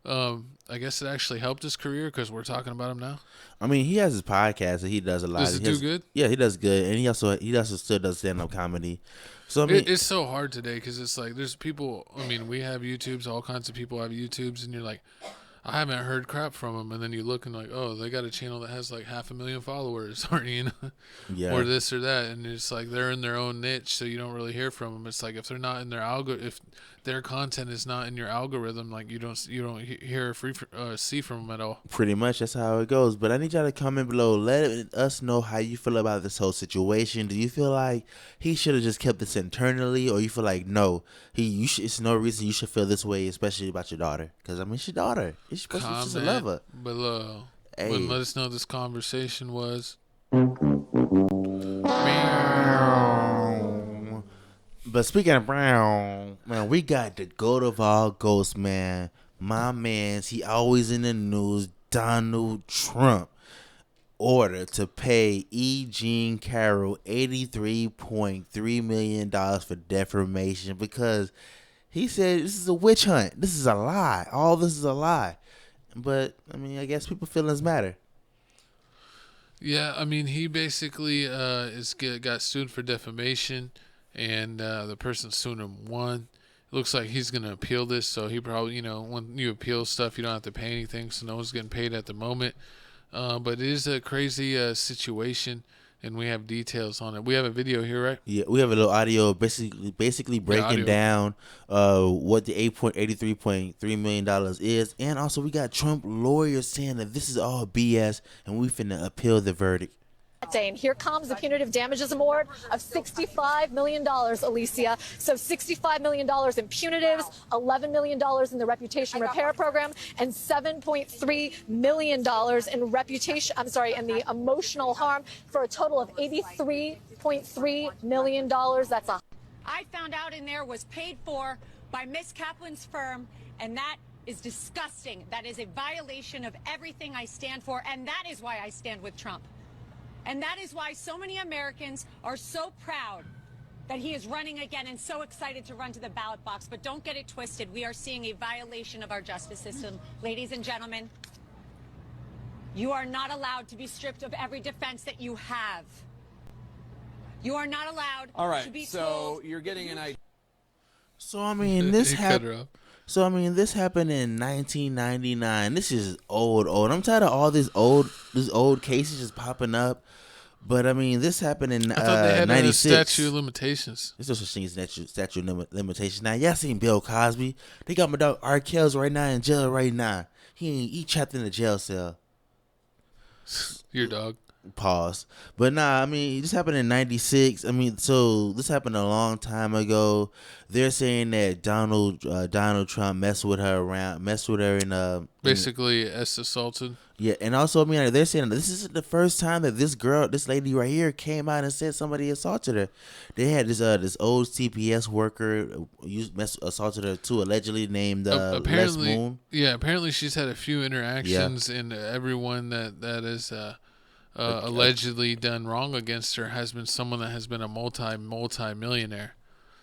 I guess it actually helped his career because we're talking about him now. I mean, he has his podcast and he does a lot. Does it do good? Yeah, he does good. And he also still does stand-up comedy. So I mean, it's so hard today because it's like there's people. I mean, we have YouTubes. All kinds of people have YouTubes. And you're like, I haven't heard crap from them, and then you look and like, oh, they got a channel that has like 500,000 followers, or or this or that, and it's like they're in their own niche, so you don't really hear from them. It's like if they're not in their if their content is not in your algorithm, like you don't hear or see from them at all. Pretty much that's how it goes. But I need y'all to comment below. Let us know how you feel about this whole situation. Do you feel like he should have just kept this internally, or you feel like no, it's no reason you should feel this way, especially about your daughter? Because I mean, it's your daughter. It's supposed to love her. Below. Hey. But let us know this conversation was. But speaking of Brown, man, we got the goat of all ghosts, man. My man's, he always in the news, Donald Trump ordered to pay E. Jean Carroll $83.3 million for defamation because he said this is a witch hunt. This is a lie. All this is a lie. But, I mean, I guess people's feelings matter. Yeah, I mean, he basically got sued for defamation, and the person suing him won. It looks like he's going to appeal this, so he probably, when you appeal stuff, you don't have to pay anything, so no one's getting paid at the moment. But it is a crazy situation, and we have details on it. We have a video here, right? Yeah, we have a little audio basically breaking down what the $83.3 million is. And also we got Trump lawyers saying that this is all BS and we finna appeal the verdict. And here comes the punitive damages award of $65 million, Alicia. So $65 million in punitives, $11 million in the reputation repair program, and $7.3 million in in the emotional harm, for a total of $83.3 million. That's I found out in there was paid for by Miss Kaplan's firm, and that is disgusting. That is a violation of everything I stand for, and that is why I stand with Trump. And that is why so many Americans are so proud that he is running again and so excited to run to the ballot box. But don't get it twisted. We are seeing a violation of our justice system. Ladies and gentlemen, you are not allowed to be stripped of every defense that you have. You are not allowed to be told. You're getting an idea. So, I mean, this happened. So, I mean, this happened in 1999. This is old. I'm tired of all these old cases just popping up. But, I mean, this happened in 96. I thought they had 96. A statute of limitations. There's no such thing as statute of limitations. Now, y'all seen Bill Cosby? They got my dog R. Kells right now in jail right now. He trapped in a jail cell. Your dog. Pause. But nah, I mean, this happened in 96. I mean, so this happened a long time ago. They're saying that Donald Trump messed with her in basically assaulted. Yeah, and also, I mean, they're saying this isn't the first time that this lady right here came out and said somebody assaulted her. They had this old CPS worker assaulted her too, allegedly named Les Moon. Yeah, apparently she's had a few interactions, and everyone that is allegedly done wrong against her has been someone that has been a multi-millionaire.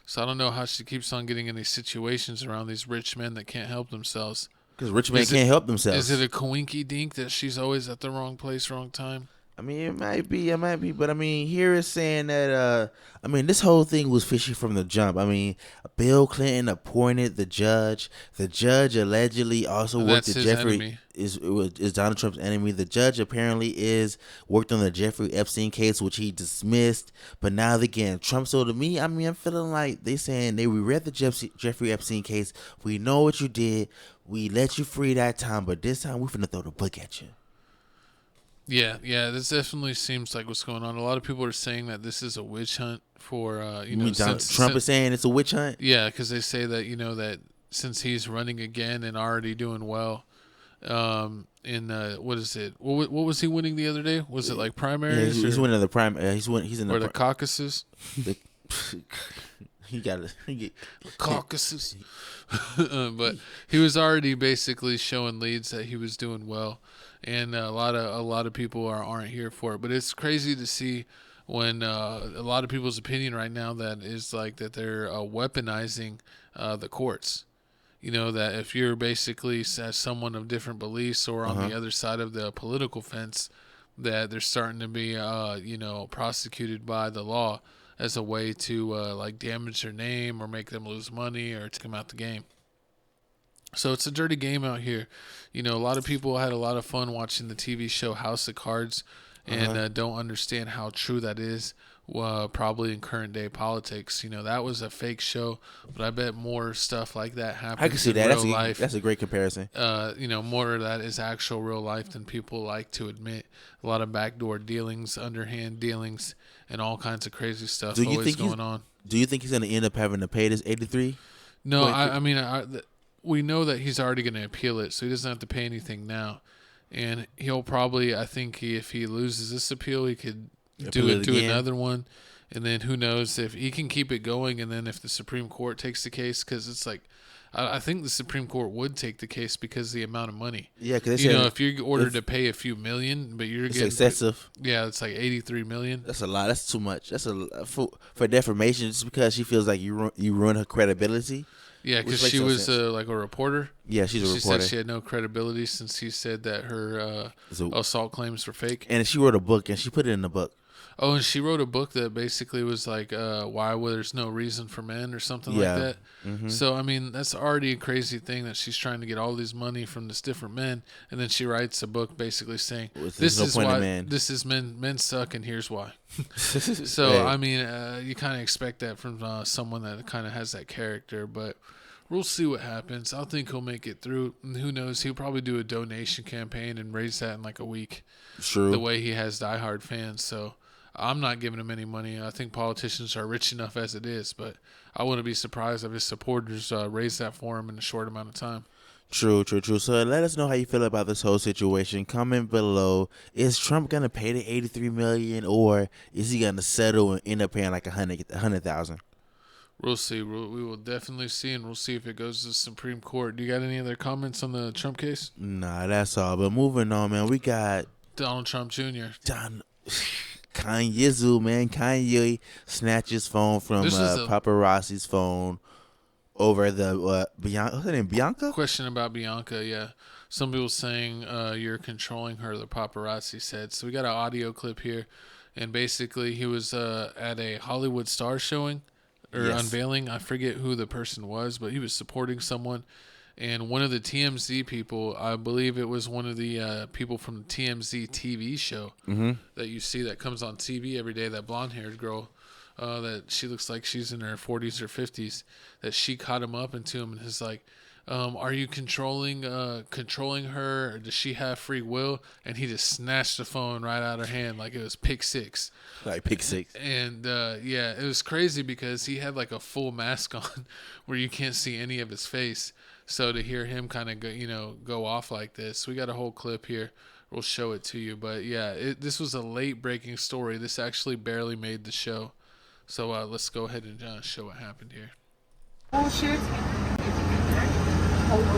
So I don't know how she keeps on getting in these situations around these rich men that can't help themselves. Because rich men can't help themselves. Is it a coinky dink that she's always at the wrong place, wrong time? I mean, it might be, but I mean, here it's saying that, I mean, this whole thing was fishy from the jump. I mean, Bill Clinton appointed the judge. The judge allegedly also worked at Jeffrey. Is Donald Trump's enemy. The judge apparently worked on the Jeffrey Epstein case, which he dismissed. But now they're getting Trump. So to me, I mean, I'm feeling like they saying we read the Jeffrey Epstein case. We know what you did. We let you free that time, but this time we're finna throw the book at you. Yeah, this definitely seems like what's going on. A lot of people are saying that this is a witch hunt for, Trump is saying it's a witch hunt? Yeah, because they say that, that since he's running again and already doing well, in what is it? What was he winning the other day? Was it like primaries? Yeah, he's winning the primary. He's in the caucuses. He got caucuses. But he was already basically showing leads that he was doing well, and a lot of people aren't here for it. But it's crazy to see when a lot of people's opinion right now that is like that they're weaponizing the courts. That if you're basically as someone of different beliefs or on the other side of the political fence, that they're starting to be, prosecuted by the law as a way to like damage their name or make them lose money or take them out the game. So it's a dirty game out here. A lot of people had a lot of fun watching the TV show House of Cards and don't understand how true that is. Probably in current day politics, that was a fake show, but I bet more stuff like that happens. I can see in that. Real life. That's a great comparison. More of that is actual real life than people like to admit. A lot of backdoor dealings, underhand dealings, and all kinds of crazy stuff always going on. Do you think he's going to end up having to pay this 83? No, we know that he's already going to appeal it, so he doesn't have to pay anything now, and he'll probably, I think, if he loses this appeal, he could do another one, and then who knows if he can keep it going, and then if the Supreme Court takes the case, because it's like I think the Supreme Court would take the case because of the amount of money. Yeah, because if you're ordered to pay a few million, but you're getting excessive. Yeah, it's like 83 million. That's a lot. That's too much. That's for defamation, just because she feels like you ruin her credibility. Yeah, because she was like a reporter. Yeah, she's a reporter. She said she had no credibility since he said that her assault claims were fake. And she wrote a book, and she put it in the book. Oh, and she wrote a book that basically was like, why there's no reason for men or something like that. Mm-hmm. So, that's already a crazy thing that she's trying to get all these money from this different men. And then she writes a book basically saying, this is why, this is men suck and here's why. So, yeah. You kind of expect that from someone that kind of has that character, but we'll see what happens. I think he'll make it through. And who knows? He'll probably do a donation campaign and raise that in like a week. True. The way he has diehard fans. So, I'm not giving him any money. I think politicians are rich enough as it is, but I wouldn't be surprised if his supporters raise that for him in a short amount of time. True. So let us know how you feel about this whole situation. Comment below. Is Trump gonna pay the $83 million, or is he gonna settle and end up paying like $100,000? We'll see. We will definitely see, and we'll see if it goes to the Supreme Court. Do you got any other comments on the Trump case? Nah, that's all. But moving on, man. We got Donald Trump Jr. Kanye snatched his phone from paparazzi's phone over the Bianca. What's her name? Bianca? Question about Bianca, yeah. Some people saying you're controlling her, the paparazzi said. So we got an audio clip here, and basically he was at a Hollywood star showing or unveiling. I forget who the person was, but he was supporting someone. And one of the TMZ people, I believe it was one of the people from the TMZ TV show that you see that comes on TV every day, that blonde-haired girl, that she looks like she's in her 40s or 50s, that she caught him up into him and is like, are you controlling her? Or does she have free will? And he just snatched the phone right out of her hand like it was pick six. Like pick six. And, it was crazy because he had like a full mask on where you can't see any of his face. So to hear him kind of go off like this, we got a whole clip here. We'll show it to you. But yeah, this was a late breaking story. This actually barely made the show. So let's go ahead and show what happened here. Bullshit.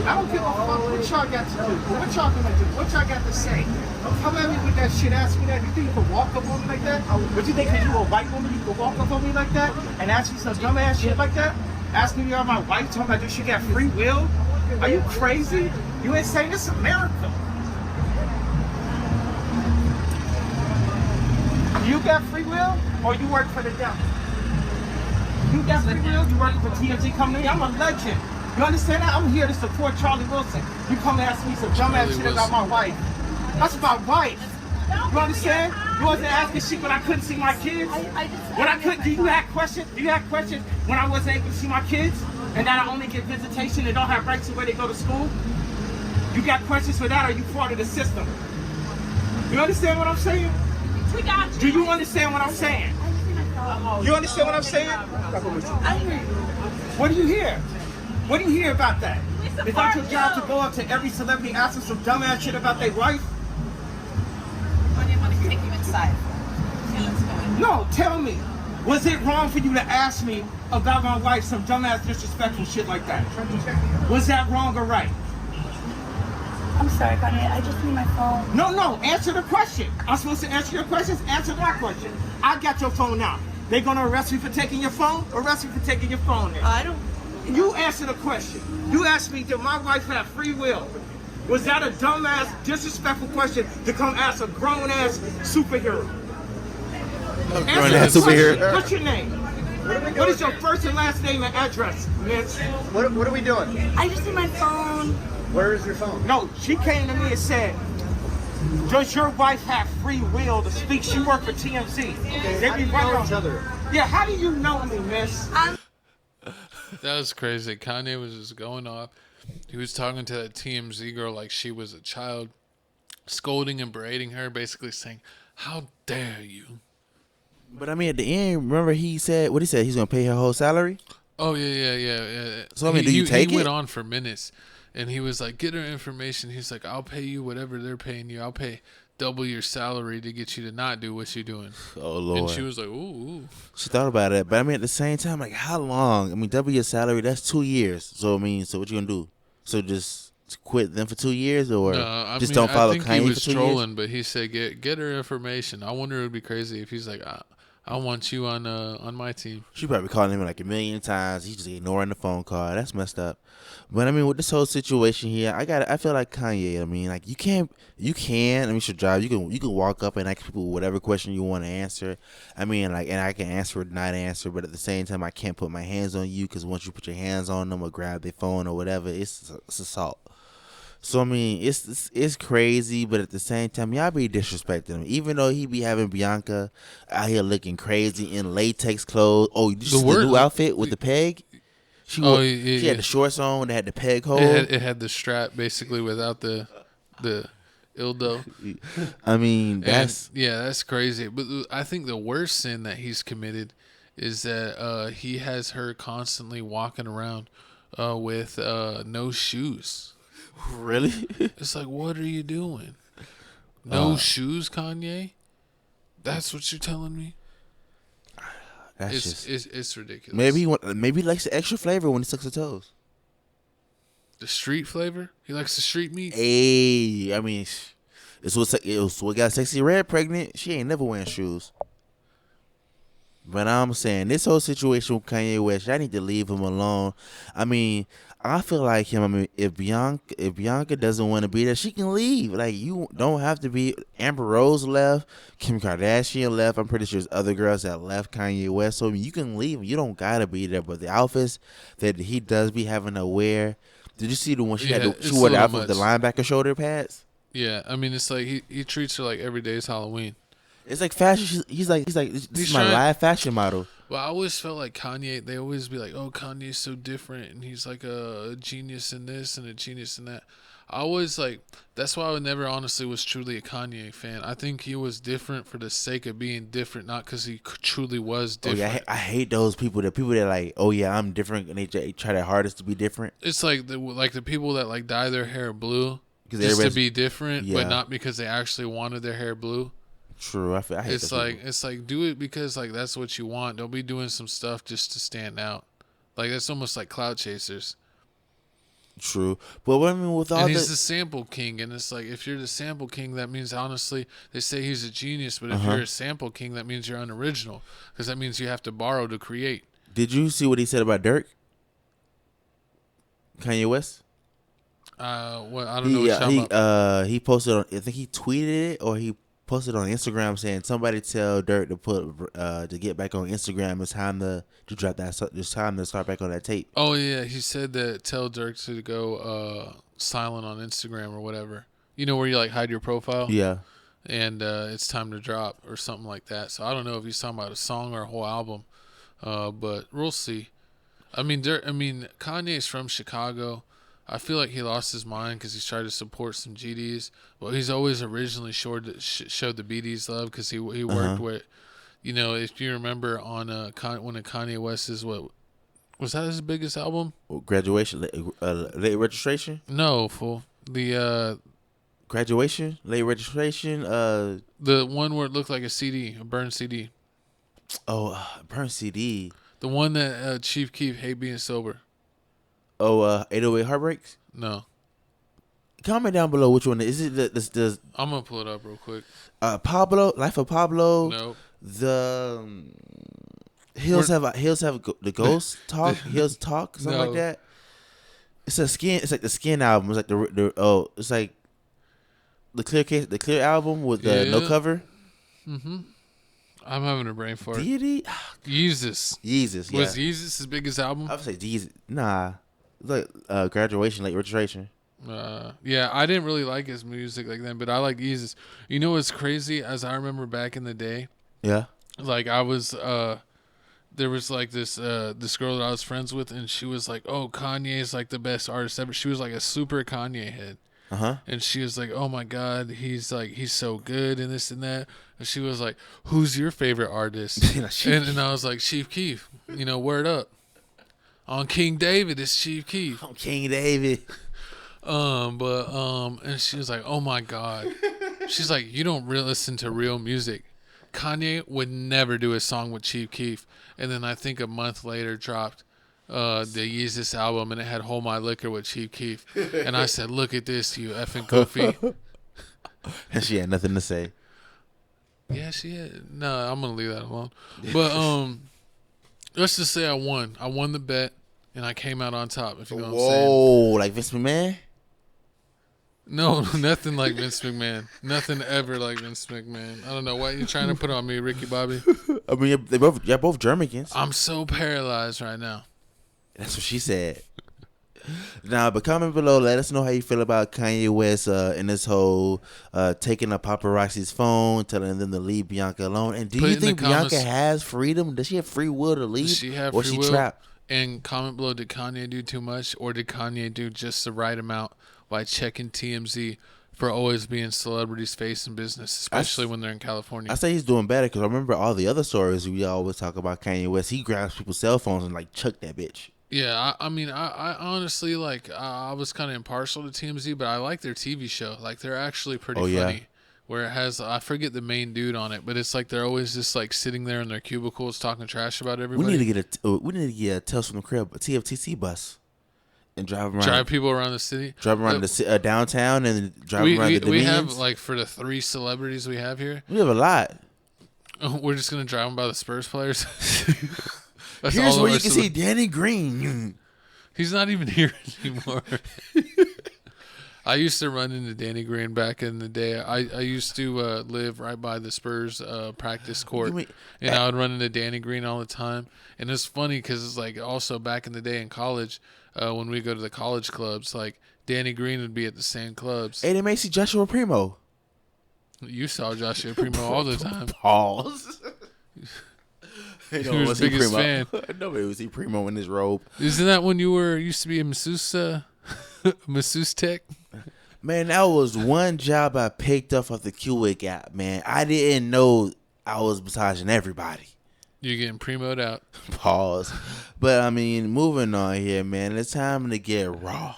I don't give a fuck what y'all got to do. What y'all gonna do? What y'all got to say? Come at me with that shit. Ask me that. You think you can walk up on me like that? What you think? Cause you a white woman, you can walk up on me like that and ask me some dumb ass shit like that? Asking me about my wife, talking about this shit got free will? Are you crazy? You ain't saying this is America. You got free will, or you work for the devil? You got free will, you working for TMZ company? I'm a legend. You understand that? I'm here to support Charlie Wilson. You come and ask me some dumbass shit about my wife. That's my wife. You understand? You wasn't asking shit when I couldn't see my kids. When I couldn't, do you have questions? Do you have questions when I wasn't able to see my kids? And that I only get visitation and don't have rights to where they go to school? You got questions for that, or you part of the system? You understand what I'm saying? We got you. Do you understand what I'm saying? You understand what I'm saying? I hear you. What do you hear? What do you hear about that? Is that your job to go up to every celebrity, ask them some dumbass shit about their wife? I didn't want to take you inside. Okay, let's go. No, tell me. Was it wrong for you to ask me about my wife some dumbass disrespectful shit like that? Was that wrong or right? I'm sorry, Kanye. I just need my phone. No. Answer the question. I'm supposed to answer your questions. Answer that question. I got your phone now. They gonna arrest me for taking your phone? Arrest me for taking your phone then? I don't. You answer the question. You asked me, did my wife have free will? Was that a dumbass, disrespectful question to come ask a grown-ass superhero? Answer the question. What's your name? What is your first and last name and address, miss? What are we doing? I just need my phone. Where is your phone? No, she came to me and said, does your wife have free will to speak? She worked for TMZ. Okay, They how be do you running know on each other? Yeah, how do you know me, miss? That was crazy. Kanye was just going off. He was talking to that TMZ girl like she was a child, scolding and berating her, basically saying, how dare you? But I mean, at the end, remember he said, what he said, he's going to pay her whole salary? Oh, yeah. So, I mean, do you take He it? went on for minutes, and he was like, get her information. He's like, I'll pay you whatever they're paying you. I'll pay double your salary to get you to not do what you're doing. Oh, Lord. And she was like, ooh. She thought about it. But I mean, at the same time, like, how long? I mean, double your salary, that's 2 years. So, I mean, so what you going to do? So just quit them for 2 years, or don't follow I think Kanye he was for 2 trolling, years? but he said, get her information. I wonder it would be crazy if he's like, I want you on my team. She probably calling him like a million times. He's just ignoring the phone call. That's messed up. But I mean, with this whole situation here, I feel like Kanye. I mean, like you can. I mean, should drive. You can walk up and ask people whatever question you want to answer. I mean, like, and I can answer or not answer. But at the same time, I can't put my hands on you because once you put your hands on them or grab their phone or whatever, it's assault. So I mean, it's crazy, but at the same time, y'all be disrespecting him. Even though he be having Bianca out here looking crazy in latex clothes. Oh, you see the new outfit with the peg? She had the shorts on that had the peg hole. It had the strap basically without the dildo. I mean, that's crazy. But I think the worst sin that he's committed is that he has her constantly walking around with no shoes. Really? It's like, what are you doing? No shoes, Kanye? That's what you're telling me? It's ridiculous. Maybe he likes the extra flavor when he sucks her toes. The street flavor? He likes the street meat? Hey, I mean, it was what got Sexy Red pregnant. She ain't never wearing shoes. But I'm saying, this whole situation with Kanye West, I need to leave him alone. I mean, I feel like him. I mean, if Bianca doesn't want to be there, she can leave. Like, you don't have to be. Amber Rose left. Kim Kardashian left. I'm pretty sure there's other girls that left Kanye West. So I mean, you can leave. You don't gotta be there. But the outfits that he does be having to wear. Did you see the one she wore the outfit with the linebacker shoulder pads? Yeah, I mean, it's like he treats her like every day is Halloween. It's like fashion. He's like, this is my live fashion model. Well, I always felt like Kanye, they always be like, oh, Kanye's so different, and he's like a genius in this and a genius in that. I always like, that's why I never honestly was truly a Kanye fan. I think he was different for the sake of being different, not because he truly was different. Oh, yeah, I hate those people. The people that like, oh yeah, I'm different, and they try their hardest to be different. It's like the people that like dye their hair blue just to be different, but not because they actually wanted their hair blue. True, I hate it's like do it because like that's what you want. Don't be doing some stuff just to stand out. Like that's almost like clout chasers. True, but I mean, with all he's the sample king, and it's like if you're the sample king, that means honestly they say he's a genius, but if you're a sample king, that means you're unoriginal because that means you have to borrow to create. Did you see what he said about Dirk? Kanye West? Well, I don't know. What he posted on. I think he tweeted it or he posted on Instagram saying somebody tell Dirk to get back on Instagram. It's time to drop that. It's time to start back on that tape. Oh yeah, he said that tell Dirk to go silent on Instagram or whatever. You know where you like hide your profile. Yeah. And it's time to drop or something like that. So I don't know if he's talking about a song or a whole album, but we'll see. I mean, Kanye's from Chicago. I feel like he lost his mind because he's tried to support some GDs. Well, he's always originally showed the BDs love because he worked with, if you remember on one of Kanye West's, what was that his biggest album? Graduation, late registration? No, fool. The graduation, late registration. The one where it looked like a CD, a burned CD. Oh, burned CD. The one that Chief Keef hate being sober. Oh, 808 Heartbreaks? No. Comment down below which one is it. The I'm gonna pull it up real quick. Pablo, Life of Pablo. Nope. The Hills have the Ghost Talk. Hills Talk, something like that. It's a skin. It's like the Skin album. It's like it's like the Clear album with the no cover. Mm-hmm. I'm having a brain fart. Deity? Yeezus. Yeezus, yeah. Was Yeezus his biggest album? I would say Yeezus. Nah. Like Graduation, late registration. Yeah, I didn't really like his music like that, but I like Yeezus. You know what's crazy? As I remember back in the day. Yeah. Like I was there was like this girl that I was friends with, and she was like, "Oh, Kanye is like the best artist ever." She was like a super Kanye head. And she was like, "Oh my God, he's so good," and this and that. And she was like, "Who's your favorite artist?" and I was like, "Chief Keef." Word up. On King David, it's Chief Keef. On King David. And she was like, "Oh my God." She's like, "You don't really listen to real music. Kanye would never do a song with Chief Keef." And then I think a month later dropped the Yeezus album, and it had Hold My Liquor with Chief Keef. And I said, "Look at this, you effing goofy." And she had nothing to say. Yeah, she had. No, I'm gonna leave that alone. But let's just say I won. I won the bet, and I came out on top. If you know what I'm saying. Whoa, like Vince McMahon? No, nothing like Vince McMahon. Nothing ever like Vince McMahon. I don't know why you're trying to put on me, Ricky Bobby. I mean, you're both Germans. I'm so paralyzed right now. That's what she said. Now, but comment below. Let us know how you feel about Kanye West and this whole taking a paparazzi's phone, telling them to leave Bianca alone. And do you think Bianca has freedom? Does she have free will to leave? Does she have free will? Trapped? And comment below, did Kanye do too much, or did Kanye do just the right amount by checking TMZ for always being celebrities' face in business, especially when they're in California? I say he's doing better because I remember all the other stories we always talk about Kanye West. He grabs people's cell phones and chuck that bitch. Yeah, I mean, I honestly I was kind of impartial to TMZ, but I like their TV show. Like they're actually pretty funny. Yeah. Where it has, I forget the main dude on it, but it's like they're always just sitting there in their cubicles talking trash about everybody. We need to get a Tales from the Crib, a TFTC bus, and drive around. Drive people around the city. Drive around the downtown and drive around the Dominions. We have for the 3 celebrities we have here. We have a lot. We're just gonna drive them by the Spurs players. Here's where you can see Danny Green. He's not even here anymore. I used to run into Danny Green back in the day. I used to live right by the Spurs practice court, and I would run into Danny Green all the time. And it's funny because it's also back in the day in college, when we go to the college clubs, Danny Green would be at the same clubs. Hey, they may see Joshua Primo. You saw Joshua Primo all the time. Pause. He was his biggest fan. Nobody would see Primo in his robe. Isn't that when you used to be a masseuse tech? Man, that was one job I picked up off the QWIC app, man. I didn't know I was massaging everybody. You're getting Primo'd out. Pause. But, I mean, moving on here, man. It's time to get raw.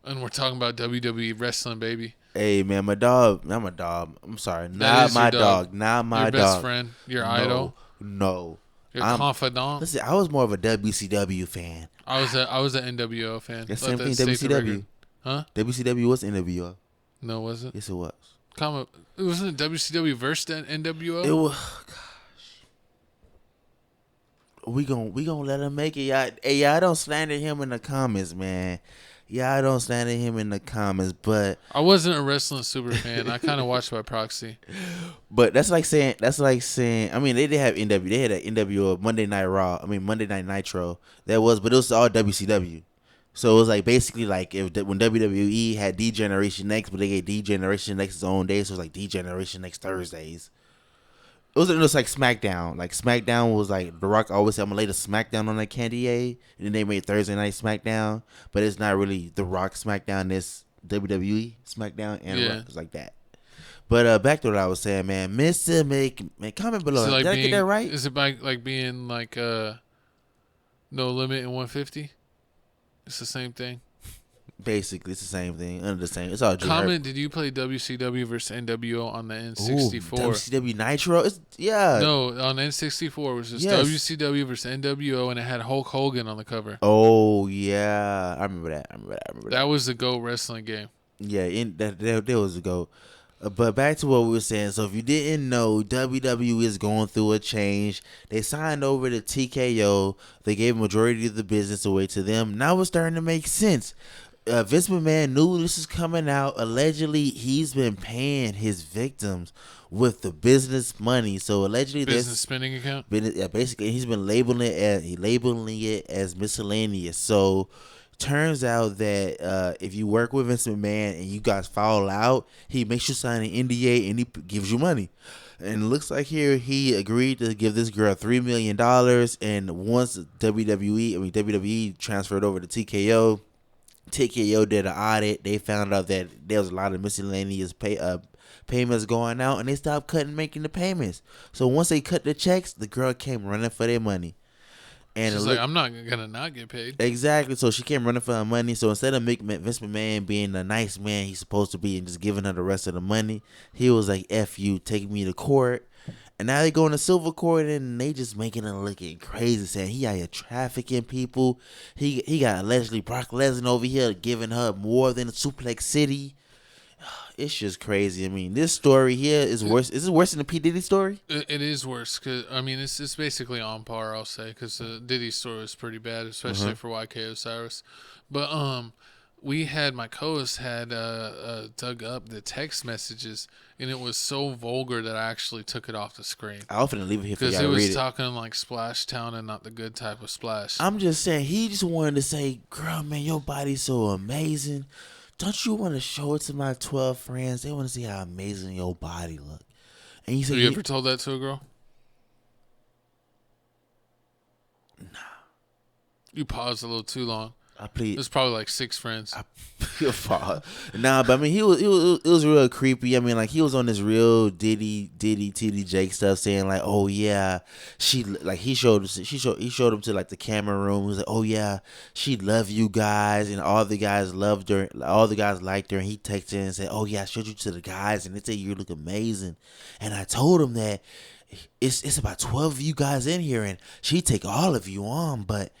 And we're talking about WWE wrestling, baby. Hey, man, my dog. Not my dog. I'm sorry. Not my dog. Not my dog. Your best friend. Your idol. No. Your confidant. Listen, I was more of a WCW fan. I was an NWO fan. That's the same thing, WCW. Huh? WCW was NWO. No, was it? Yes, it was. It wasn't WCW versus NWO? It was. Gosh. We gonna let him make it. Y'all don't slander him in the comments, man. Y'all don't slander him in the comments, but I wasn't a wrestling super fan. I kind of watched by proxy. But that's like saying. I mean, they did have NW. They had an NWO Monday Night Raw. I mean, Monday Night Nitro. But it was all WCW. So it was basically when WWE had D-Generation X, but they gave D-Generation X its own day. So it was D-Generation X Thursdays. It was like SmackDown. Like SmackDown was like The Rock always said, "I'm gonna lay the SmackDown on that Kanye," and then they made Thursday Night SmackDown, but it's not really The Rock SmackDown. It's WWE SmackDown and Rock. It's like that. But back to what I was saying, man. Mr. Man, comment below. Like Did I get that right? Is it like being like No Limit in 150? It's the same thing. Basically, it's the same thing. Under the same. It's all comment. Did you play WCW versus NWO on the N64? Ooh, WCW Nitro. No, on N64 it was just WCW versus NWO, and it had Hulk Hogan on the cover. Oh yeah, I remember that. That was the GOAT wrestling game. Yeah, that was the GOAT. But back to what we were saying. So if you didn't know, WWE is going through a change. They signed over to TKO. They gave majority of the business away to them. Now it's starting to make sense. Vince McMahon knew this was coming out. Allegedly, he's been paying his victims with the business money. So allegedly, business spending account. Basically, he's been labeling it as miscellaneous. So turns out that if you work with Vince McMahon and you guys fall out, he makes you sign an NDA and he gives you money. And it looks like here he agreed to give this girl $3 million. And once WWE transferred over to TKO did an audit. They found out that there was a lot of miscellaneous payments going out, and they stopped making the payments. So once they cut the checks, the girl came running for their money. And she's like, I'm not gonna not get paid. Exactly. So she came running for her money. So instead of Vince McMahon being the nice man he's supposed to be and just giving her the rest of the money, he was like, "F you, take me to court." And now they going to Silver Court and they just making it looking crazy, saying he out here trafficking people. He got allegedly Brock Lesnar over here giving her more than a Suplex City. It's just crazy. I mean, this story here is worse. Is it worse than the P. Diddy story? It is worse. Cause, I mean, it's basically on par, I'll say, because the Diddy story is pretty bad, especially for YK Osiris. But my co-host had dug up the text messages, and it was so vulgar that I actually took it off the screen. I often leave it here for y'all because to read it. it was talking like Splash Town and not the good type of splash. I'm just saying, he just wanted to say, "Girl, man, your body's so amazing. Don't you want to show it to my 12 friends? They want to see how amazing your body look." And you said, "Have you ever told that to a girl?" Nah. You paused a little too long. I plead. There's probably like 6 friends. Nah, but I mean, it was real creepy. I mean, like he was on this real Diddy Jake stuff, saying like, "Oh yeah, he showed him to like the camera room. He was like, "Oh yeah, she loved you guys, and all the guys loved her. All the guys liked her." And he texted her and said, "Oh yeah, I showed you to the guys, and they said you look amazing." And I told him that it's about 12 of you guys in here, and she'd take all of you on, but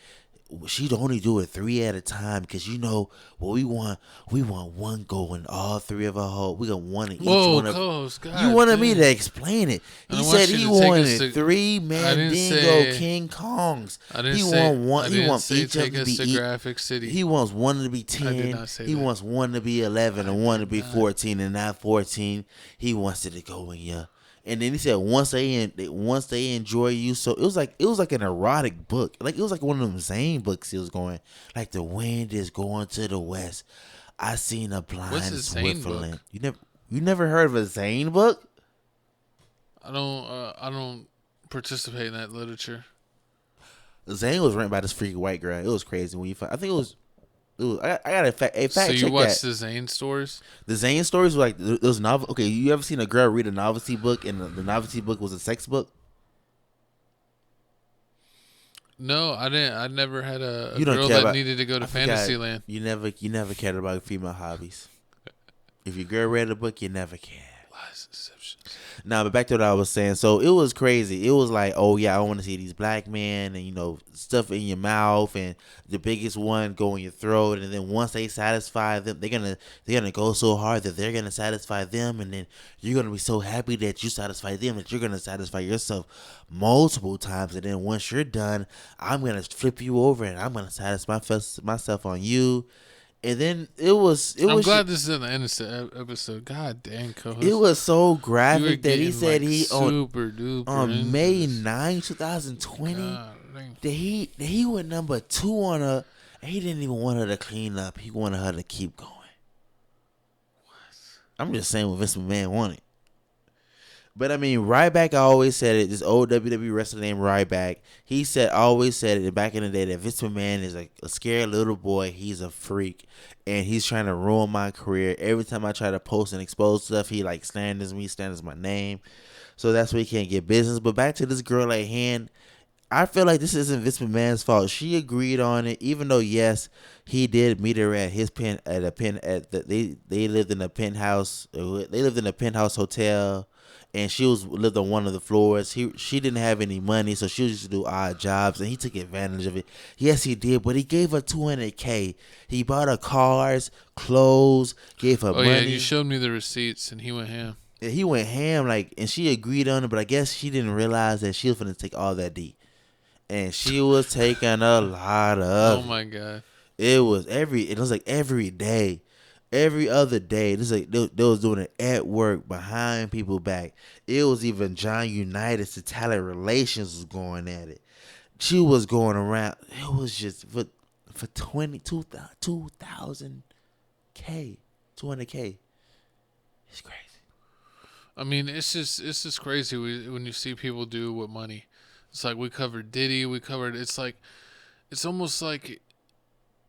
she'd only do it 3 at a time, because you know what we want one going all 3 of our whole. We got one in each one of. You wanted me to explain it. He said he wanted 3 Mandingo King Kongs. He wants each of them to be Graphic City. He wants one to be 10. He wants one to be 11 and one to be 14, and not 14. He wants it to go in your. And then he said once they enjoy you, so it was like an erotic book, like it was like one of them Zane books. He was going like, the wind is going to the west. I seen a blind swiftling. You never heard of a Zane book? I don't participate in that literature. Zane was written by this freaky white girl. It was crazy when you find. I think it was. I got a fact. So you watched the Zane stories? The Zane stories were like those novel. Okay, you ever seen a girl read a novelty book and the novelty book was a sex book? No, I didn't. I never had a girl that needed to go to Fantasyland. You never cared about female hobbies. If your girl read a book, you never cared. Lies, deceptions. Nah, but back to what I was saying. So it was crazy. It was like, oh yeah, I want to see these black men, and stuff in your mouth, and the biggest one go in your throat, and then once they satisfy them, they're gonna go so hard that they're gonna satisfy them, and then you're gonna be so happy that you satisfy them that you're gonna satisfy yourself multiple times, and then once you're done, I'm gonna flip you over and I'm gonna satisfy myself on you. And then I'm glad this is in the end of the episode. God dang, co-host. It was so graphic that he said on May 9, 2020 that he was number 2 on her. He didn't even want her to clean up. He wanted her to keep going. What? I'm just saying what Vince McMahon wanted. But I mean, Ryback always said it. This old WWE wrestler named Ryback, he always said it back in the day that Vince McMahon is a scared little boy. He's a freak, and he's trying to ruin my career. Every time I try to post and expose stuff, he like slanders me, slanders my name. So that's why he can't get business. But back to this girl at hand, I feel like this isn't Vince McMahon's fault. She agreed on it, even though yes, he did meet her at his they lived in a penthouse. They lived in a penthouse hotel. And she lived on one of the floors. She didn't have any money, so she used to do odd jobs, and he took advantage of it. Yes, he did, but he gave her $200K. He bought her cars, clothes, gave her money. Oh yeah, you showed me the receipts, and he went ham. Yeah, he went ham, and she agreed on it, but I guess she didn't realize that she was going to take all that D. And she was taking a lot of. Oh my God! It was like every day. Every other day, this like they was doing it at work, behind people's back. It was even John Unitas, the talent relations was going at it. She was going around. It was just for 2,000K, 200K. It's crazy. I mean, it's just crazy when you see people do with money. It's like we covered Diddy, it's almost like.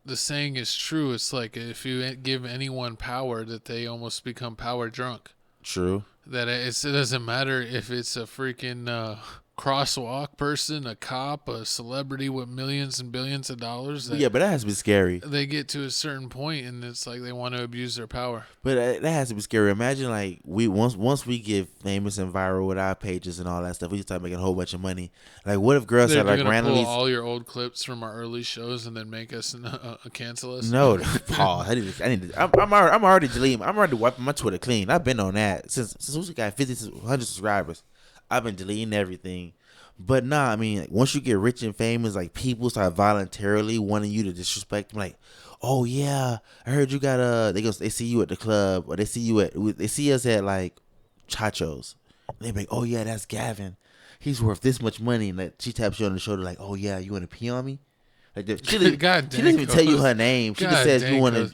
The saying is true. It's like if you give anyone power, that they almost become power drunk. True. That it doesn't matter if it's a freaking crosswalk person, a cop, a celebrity with millions and billions of dollars. Yeah, but that has to be scary. They get to a certain point, and it's like they want to abuse their power. But that has to be scary. Imagine like once we get famous and viral with our pages and all that stuff, we start making a whole bunch of money. Like, what if girls They're are like gonna randomly pull all your old clips from our early shows and then make us cancel us? No, Paul. I'm already deleting. I'm already wiping my Twitter clean. I've been on that since we got 50 to 100 subscribers. I've been deleting everything. But nah, I mean, like, once you get rich and famous, like, people start voluntarily wanting you to disrespect them. Like, oh yeah, I heard you got they see you at the club, or they see us at like Chacho's. And they be like, oh yeah, that's Gavin. He's worth this much money. And like, she taps you on the shoulder like, oh yeah, you want to pee on me? Like, she doesn't even tell you her name. She just says you want to.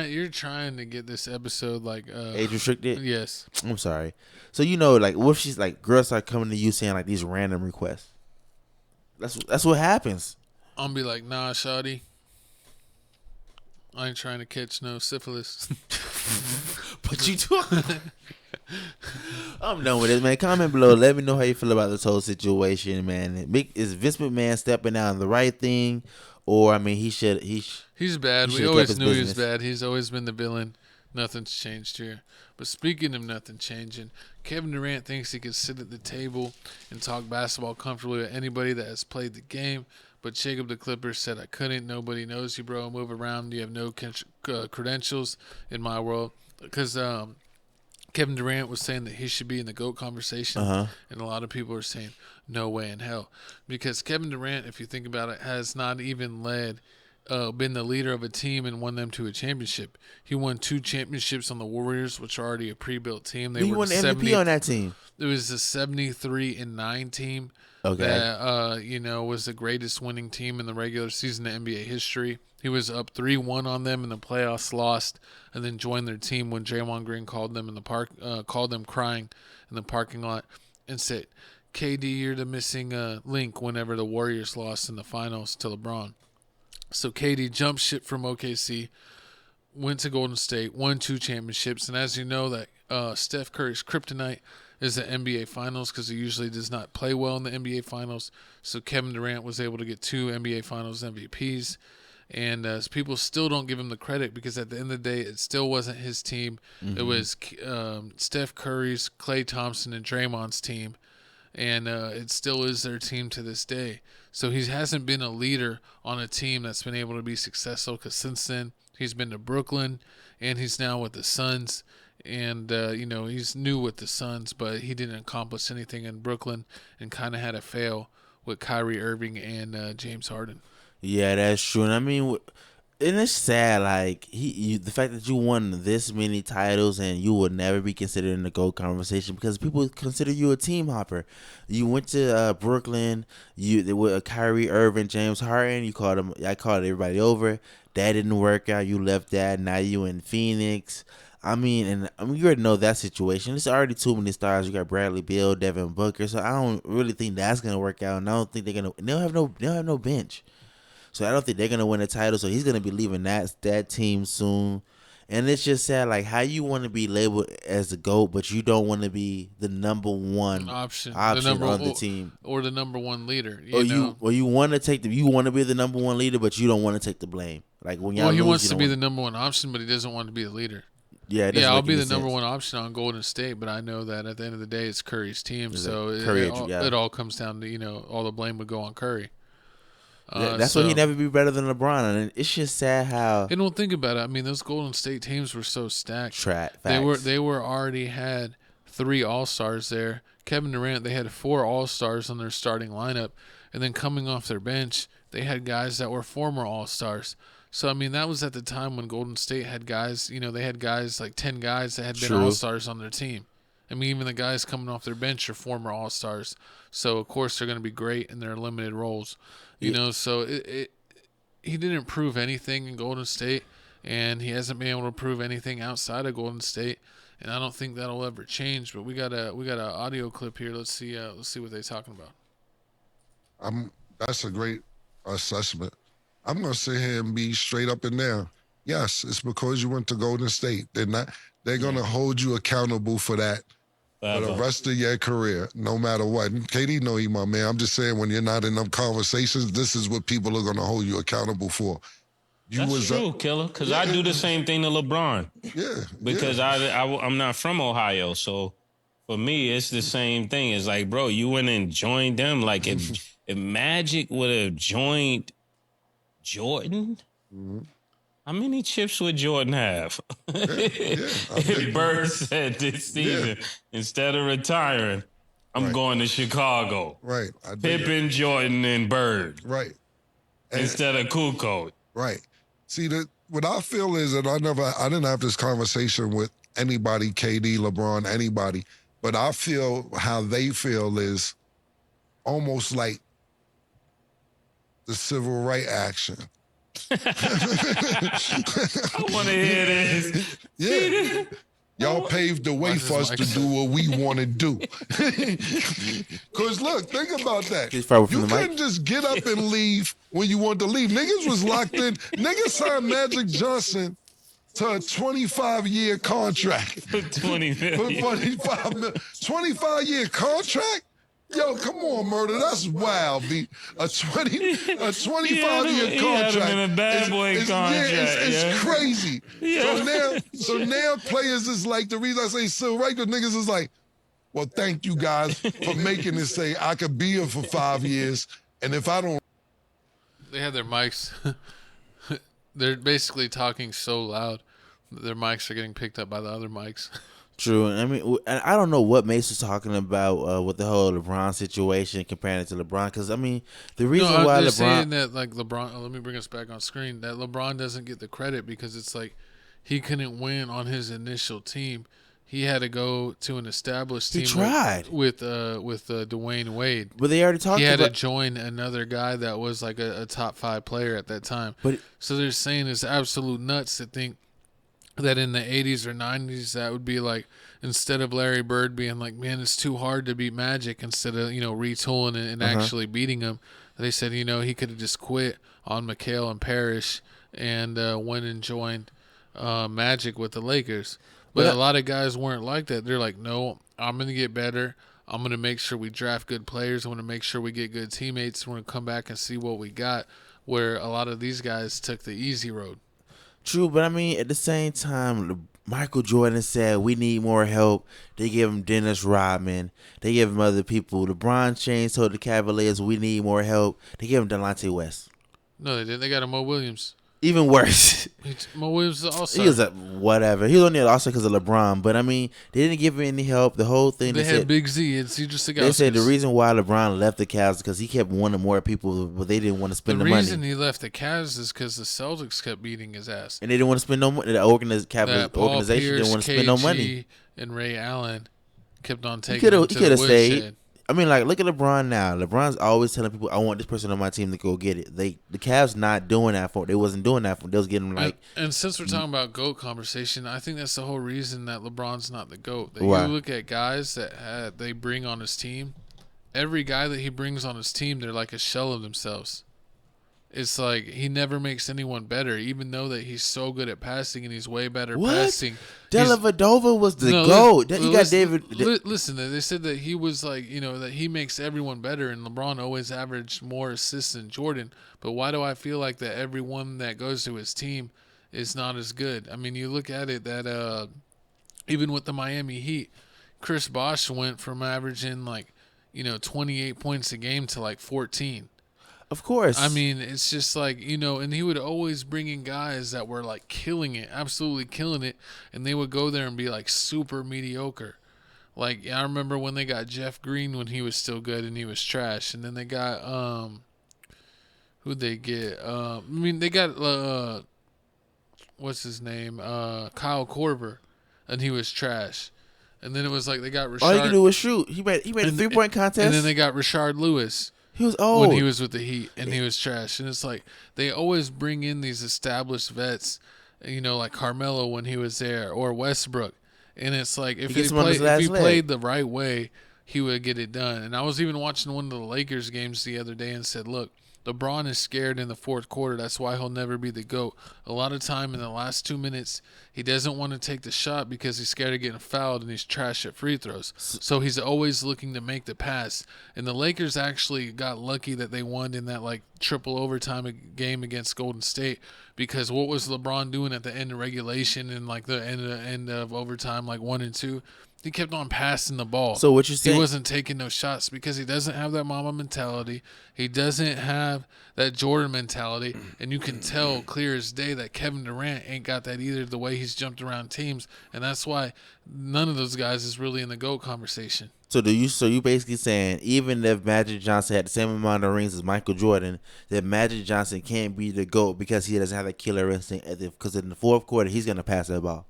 You're trying to get this episode like age restricted. Yes. I'm sorry. So like, what if she's like, girls start coming to you saying like these random requests? That's what happens. I'll be like, nah, shawty, I ain't trying to catch no syphilis. But you do. I'm done with it, man. Comment below. Let me know how you feel about this whole situation, man. Is Vince McMahon stepping out on the right thing, or I mean, he's bad. We always knew he was bad. He's always been the villain. Nothing's changed here. But speaking of nothing changing, Kevin Durant thinks he can sit at the table and talk basketball comfortably with anybody that has played the game. But Jacob the Clipper said, I couldn't. Nobody knows you, bro. Move around. You have no credentials in my world. Because Kevin Durant was saying that he should be in the GOAT conversation. And a lot of people are saying, no way in hell. Because Kevin Durant, if you think about it, has not even been the leader of a team and won them to a championship. He won 2 championships on the Warriors, which are already a pre-built team. He won the MVP on that team. It was a 73-9 team. Okay. That was the greatest winning team in the regular season in NBA history. He was up 3-1 on them in the playoffs, lost, and then joined their team when Draymond Green called them in the park, called them crying in the parking lot, and said, "KD, you're the missing link." Whenever the Warriors lost in the finals to LeBron. So KD jumped ship from OKC, went to Golden State, won 2 championships, and as you know, that Steph Curry's kryptonite is the NBA Finals because he usually does not play well in the NBA Finals. So Kevin Durant was able to get 2 NBA Finals MVPs, and people still don't give him the credit because at the end of the day, it still wasn't his team. It was Steph Curry's, Klay Thompson, and Draymond's team, and it still is their team to this day. So he hasn't been a leader on a team that's been able to be successful because since then he's been to Brooklyn and he's now with the Suns. And, he's new with the Suns, but he didn't accomplish anything in Brooklyn and kind of had a fail with Kyrie Irving and James Harden. Yeah, that's true. And I mean, and it's sad, like, the fact that you won this many titles and you will never be considered in the GOAT conversation because people consider you a team hopper. You went to Brooklyn, with Kyrie Irving, James Harden, I called everybody over. That didn't work out. You left that. Now you in Phoenix. I mean, you already know that situation. There's already too many stars. You got Bradley Beal, Devin Booker. So I don't really think that's gonna work out. And I don't think they're gonna. They'll have no bench. So I don't think they're gonna win a title. So he's gonna be leaving that team soon. And it's just sad, like how you want to be labeled as the GOAT, but you don't want to be the number one option on the team, or the number one leader. You want to you want to be the number one leader, but you don't want to take the blame. Like when y'all he wants to be the number one option, but he doesn't want to be the leader. Yeah, I'll be the number one option on Golden State, but I know that at the end of the day, it's Curry's team, so it all comes down to all the blame would go on Curry. That's why he never be better than LeBron, and it's just sad how. And don't think about it. I mean, those Golden State teams were so stacked. Facts. They were already had 3 All-Stars there. Kevin Durant, they had 4 All-Stars on their starting lineup, and then coming off their bench, they had guys that were former All-Stars. So I mean, that was at the time when Golden State had guys. They had guys like 10 guys that had been All-Stars on their team. I mean, even the guys coming off their bench are former All-Stars. So of course they're going to be great in their limited roles. So he didn't prove anything in Golden State, and he hasn't been able to prove anything outside of Golden State, and I don't think that'll ever change. But we got a audio clip here. Let's see what they're talking about. That's a great assessment. I'm gonna sit here and be straight up and down. Yes, it's because you went to Golden State. They're gonna hold you accountable for that. For the rest of your career, no matter what. KD know he my man. I'm just saying, when you're not in them conversations, this is what people are going to hold you accountable for. That's true, Killer, because I do the same thing to LeBron. Yeah. Because I'm not from Ohio, so for me, it's the same thing. It's like, bro, you went and joined them. Like, if Magic would have joined Jordan... Mm-hmm. How many chips would Jordan have? If Bird said this season, instead of retiring, I'm going to Chicago. Right. Pippen, Jordan, and Bird. Right. Instead of Kukoc. Right. See, what I feel is that I didn't have this conversation with anybody, KD, LeBron, anybody, but I feel how they feel is almost like the civil rights action. I want to hear this. Yeah. Y'all paved the way for us to do what we want to do. Because look, think about that. You couldn't just get up and leave when you wanted to leave. Niggas was locked in. Niggas signed Magic Johnson to a 25-year contract. 25-year contract? Yo, come on, Murder. That's wild, B. A 25-year contract. He had him in a bad boy contract. It's crazy. Yeah. So now players is like, the reason I say civil rights, niggas is like, well, thank you guys for making it say I could be here for 5 years, and if I don't... They had their mics. They're basically talking so loud that their mics are getting picked up by the other mics. True. I mean, I don't know what Mace was talking about with the whole LeBron situation, comparing it to LeBron. Because I mean, the reason why they're LeBron saying that like LeBron. Let me bring us back on screen. That LeBron doesn't get the credit because it's like he couldn't win on his initial team. He had to go to an established team. He tried with Dwayne Wade, but they already talked. He had to join another guy that was like a top 5 player at that time. But so they're saying it's absolute nuts to think that in the 80s or 90s that would be like, instead of Larry Bird being like, man, it's too hard to beat Magic, instead of retooling and actually beating him, they said he could have just quit on McHale and Parrish and went and joined Magic with the Lakers. But a lot of guys weren't like that. They're like, no, I'm gonna get better. I'm gonna make sure we draft good players. I'm gonna make sure we get good teammates. We're gonna come back and see what we got. Where a lot of these guys took the easy road. True, but I mean, at the same time, Michael Jordan said we need more help. They gave him Dennis Rodman. They gave him other people. LeBron James told the Cavaliers we need more help. They gave him Delonte West. No, they didn't. They got a Mo Williams. Even worse. Mo Williams is also. He was whatever. He was only also because of LeBron. But I mean, they didn't give him any help. The whole thing. They had Big Z and CJ Stigauskis. They said the reason why LeBron left the Cavs is because he kept wanting more people, but they didn't want to spend the money. The reason he left the Cavs is because the Celtics kept beating his ass. And they didn't want to spend no money. The organization didn't want to spend no money. And Ray Allen kept on taking he could have stayed. I mean, like, look at LeBron now. LeBron's always telling people, "I want this person on my team to go get it." The Cavs not doing that for. They wasn't doing that for. They was getting like. And since we're talking about GOAT conversation, I think that's the whole reason that LeBron's not the GOAT. That Why? you look at guys that they bring on his team. Every guy that he brings on his team, they're like a shell of themselves. It's like he never makes anyone better, even though that he's so good at passing and he's way better passing. Dellavedova was the GOAT. You got David. Listen, they said that he was like, that he makes everyone better, and LeBron always averaged more assists than Jordan. But why do I feel like that everyone that goes to his team is not as good? I mean, you look at it that even with the Miami Heat, Chris Bosh went from averaging 28 points a game to like 14. Of course. I mean, it's just like, and he would always bring in guys that were like killing it, absolutely killing it, and they would go there and be like super mediocre. Like, I remember when they got Jeff Green when he was still good and he was trash, and then they got who'd they get? They got what's his name? Kyle Korver, and he was trash. And then it was like they got Rashard. All you can do was shoot. He made a 3-point contest. And then they got Rashard Lewis. He was old when he was with the Heat, and he was trash. And it's like they always bring in these established vets, like Carmelo when he was there, or Westbrook. And it's like if he played the right way, he would get it done. And I was even watching one of the Lakers games the other day and said, look, LeBron is scared in the fourth quarter. That's why he'll never be the GOAT. A lot of time in the last 2 minutes, he doesn't want to take the shot because he's scared of getting fouled and he's trash at free throws. So he's always looking to make the pass. And the Lakers actually got lucky that they won in that triple overtime game against Golden State, because what was LeBron doing at the end of regulation and the end of overtime, 1 and 2? He kept on passing the ball. So what you're saying? He wasn't taking no shots because he doesn't have that mama mentality. He doesn't have that Jordan mentality. And you can tell clear as day that Kevin Durant ain't got that either, the way he's jumped around teams. And that's why none of those guys is really in the GOAT conversation. So you basically saying even if Magic Johnson had the same amount of rings as Michael Jordan, that Magic Johnson can't be the GOAT because he doesn't have that killer instinct, because in the fourth quarter he's going to pass that ball?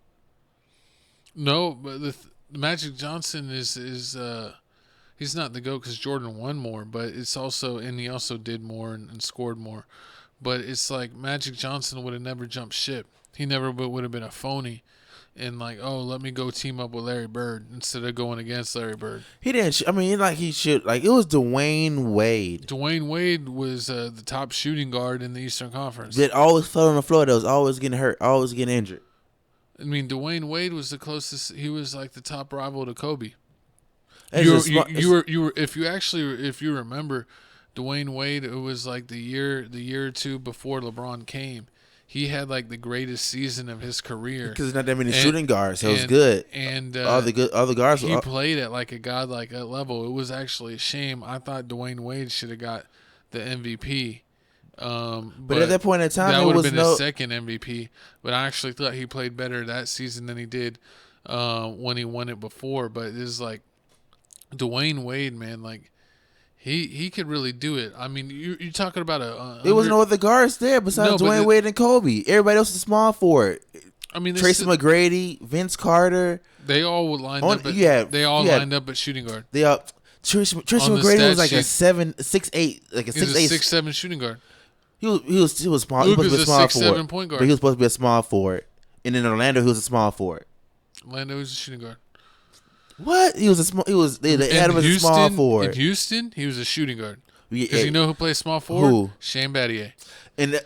No, but Magic Johnson is he's not the GOAT because Jordan won more, but it's also, and he also did more and scored more. But it's like Magic Johnson would have never jumped ship. He never would have been a phony and let me go team up with Larry Bird instead of going against Larry Bird. He didn't. He should. It was Dwayne Wade. Dwayne Wade was the top shooting guard in the Eastern Conference. That always fell on the floor. That was always getting hurt, always getting injured. I mean, Dwayne Wade was the closest. He was like the top rival to Kobe. If you remember, Dwayne Wade, it was like the year or two before LeBron came. He had the greatest season of his career because there's not that many shooting guards. So it was good, and all the guards. He played at a godlike level. It was actually a shame. I thought Dwayne Wade should have got the MVP. But at that point in time, that would have been his second MVP. But I actually thought he played better that season than he did when he won it before. But it's Dwayne Wade, man, he could really do it. I mean, you're talking about there was no other guards there besides Dwayne Wade and Kobe. Everybody else is small for it. I mean, Tracy McGrady, Vince Carter. They all would line up. They all lined up at shooting guard. They all. Tracy McGrady was like a 6'8", like a 6'7" shooting guard. He was small. Luke he was was a small 6'7" point guard. But he was supposed to be a small forward. And in Orlando, he was a small forward. Orlando was a shooting guard. What? He was a small. They had him as a small forward. In Houston, he was a shooting guard. Because you know who plays small forward? Who? Shane Battier. And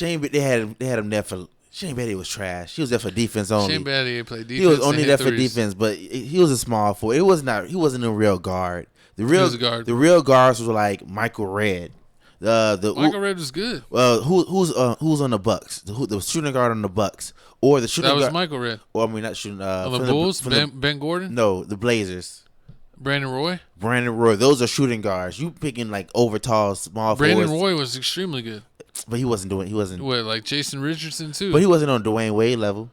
they had him there for. Shane Battier was trash. He was there for defense only. Shane Battier played defense. He was only there for defense, but he was a small forward. He wasn't a real guard. The real guards were like Michael Redd. Michael Redd was good. Who's on the Bucks? The shooting guard on the Bucks, or the shooting guard? That was Michael Redd. Or not shooting. On the Bulls, Ben Gordon. No, the Blazers. Brandon Roy. Those are shooting guards. You picking over tall, small. Brandon forwards. Roy was extremely good. But he wasn't. What, like Jason Richardson too? But he wasn't on Dwayne Wade level.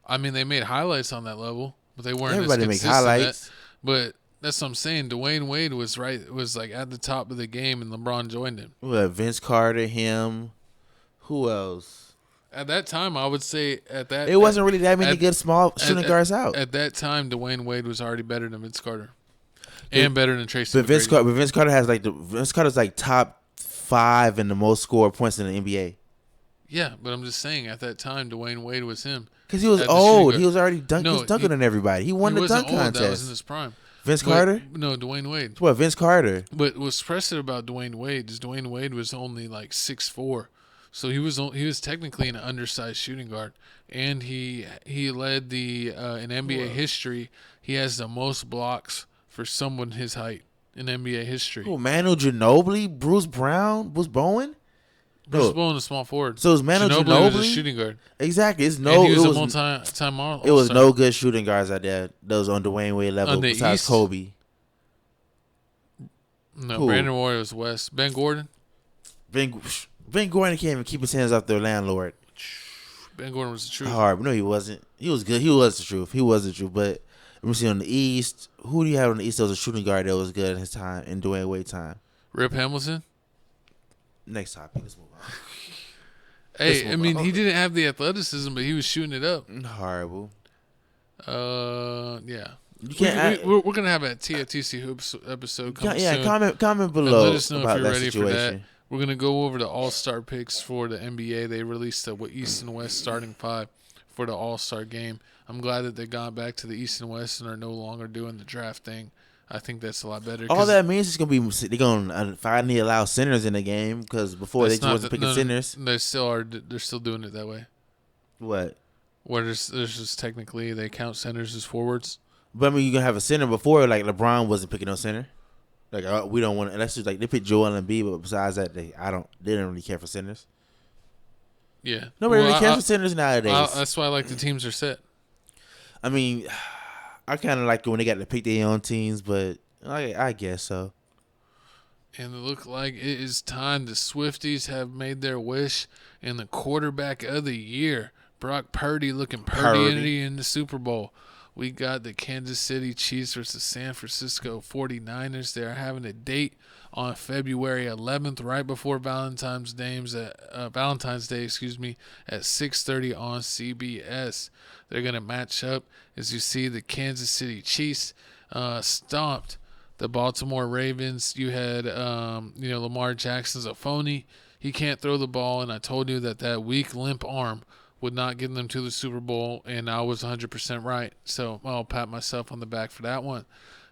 I mean, they made highlights on that level, but they weren't. Everybody as makes consistent highlights. But that's what I'm saying. Dwayne Wade was at the top of the game, and LeBron joined him. Well, Vince Carter, him. Who else? At that time, I would say it wasn't really that many good small shooting guards out. At that time, Dwayne Wade was already better than Vince Carter. and better than Tracy. But Vince Carter has Vince Carter's like top 5 in the most scored points in the NBA. Yeah, but I'm just saying at that time, Dwayne Wade was him. Because he was old. He was already dunking on everybody. He won the dunk old. contest. That was in his prime. Vince Carter? No, Dwayne Wade. What, Vince Carter? But what's impressive about Dwayne Wade is Dwayne Wade was only like 6'4", so he was technically an undersized shooting guard, and he led the in NBA history. He has the most blocks for someone his height in NBA history. Oh, Manu Ginobili, Bruce Brown, Bruce Bowen. Bruce Bowen is a small forward. So it's Manu Ginobili was a shooting guard. Exactly. He was a multi-time All-Star. It was no good shooting guards out there. Those on Dwayne Wade level besides Kobe. No, Brandon Roy was West. Ben Gordon. Ben Gordon can't even keep his hands off their landlord. Ben Gordon was the truth. Hard. No, he wasn't. He was good. He was the truth. But let me see on the East. Who do you have on the East that was a shooting guard that was good in his time, in Dwayne Wade time? Rip Hamilton. Next topic. Let's move on. Hey, I mean, he didn't have the athleticism, but he was shooting it up. Horrible. Yeah. You can't. We're gonna have a TFTC episode coming soon. Comment below. Let us know about if you're that ready situation. for that. We're gonna go over the All-Star picks for the NBA. They released the East and West starting 5 for the All-Star game. I'm glad that they got back to the East and West and are no longer doing the draft thing. I think that's a lot better. All that means is they're gonna finally allow centers in the game, because before they just wasn't picking centers. They still are. They're still doing it that way. What? Where there's just technically they count centers as forwards. But I mean, you're gonna have a center before, like LeBron wasn't picking no center. Like we don't want. That's just like they picked Joel Embiid, but besides that, they didn't really care for centers. Yeah, nobody really cares for centers nowadays. That's why I like the teams are set. I mean, I kind of like it when they got to pick their own teams, but I guess so. And it looked like it is time. The Swifties have made their wish, and the quarterback of the year, Brock Purdy, looking Purdy in the Super Bowl. We got the Kansas City Chiefs versus San Francisco 49ers. They're having a date on February 11th, right before Valentine's Day, at 6:30 on CBS. They're going to match up. As you see, the Kansas City Chiefs stomped the Baltimore Ravens. You had, Lamar Jackson's a phony. He can't throw the ball, and I told you that weak, limp arm would not get them to the Super Bowl, and I was 100% right. So I'll pat myself on the back for that one.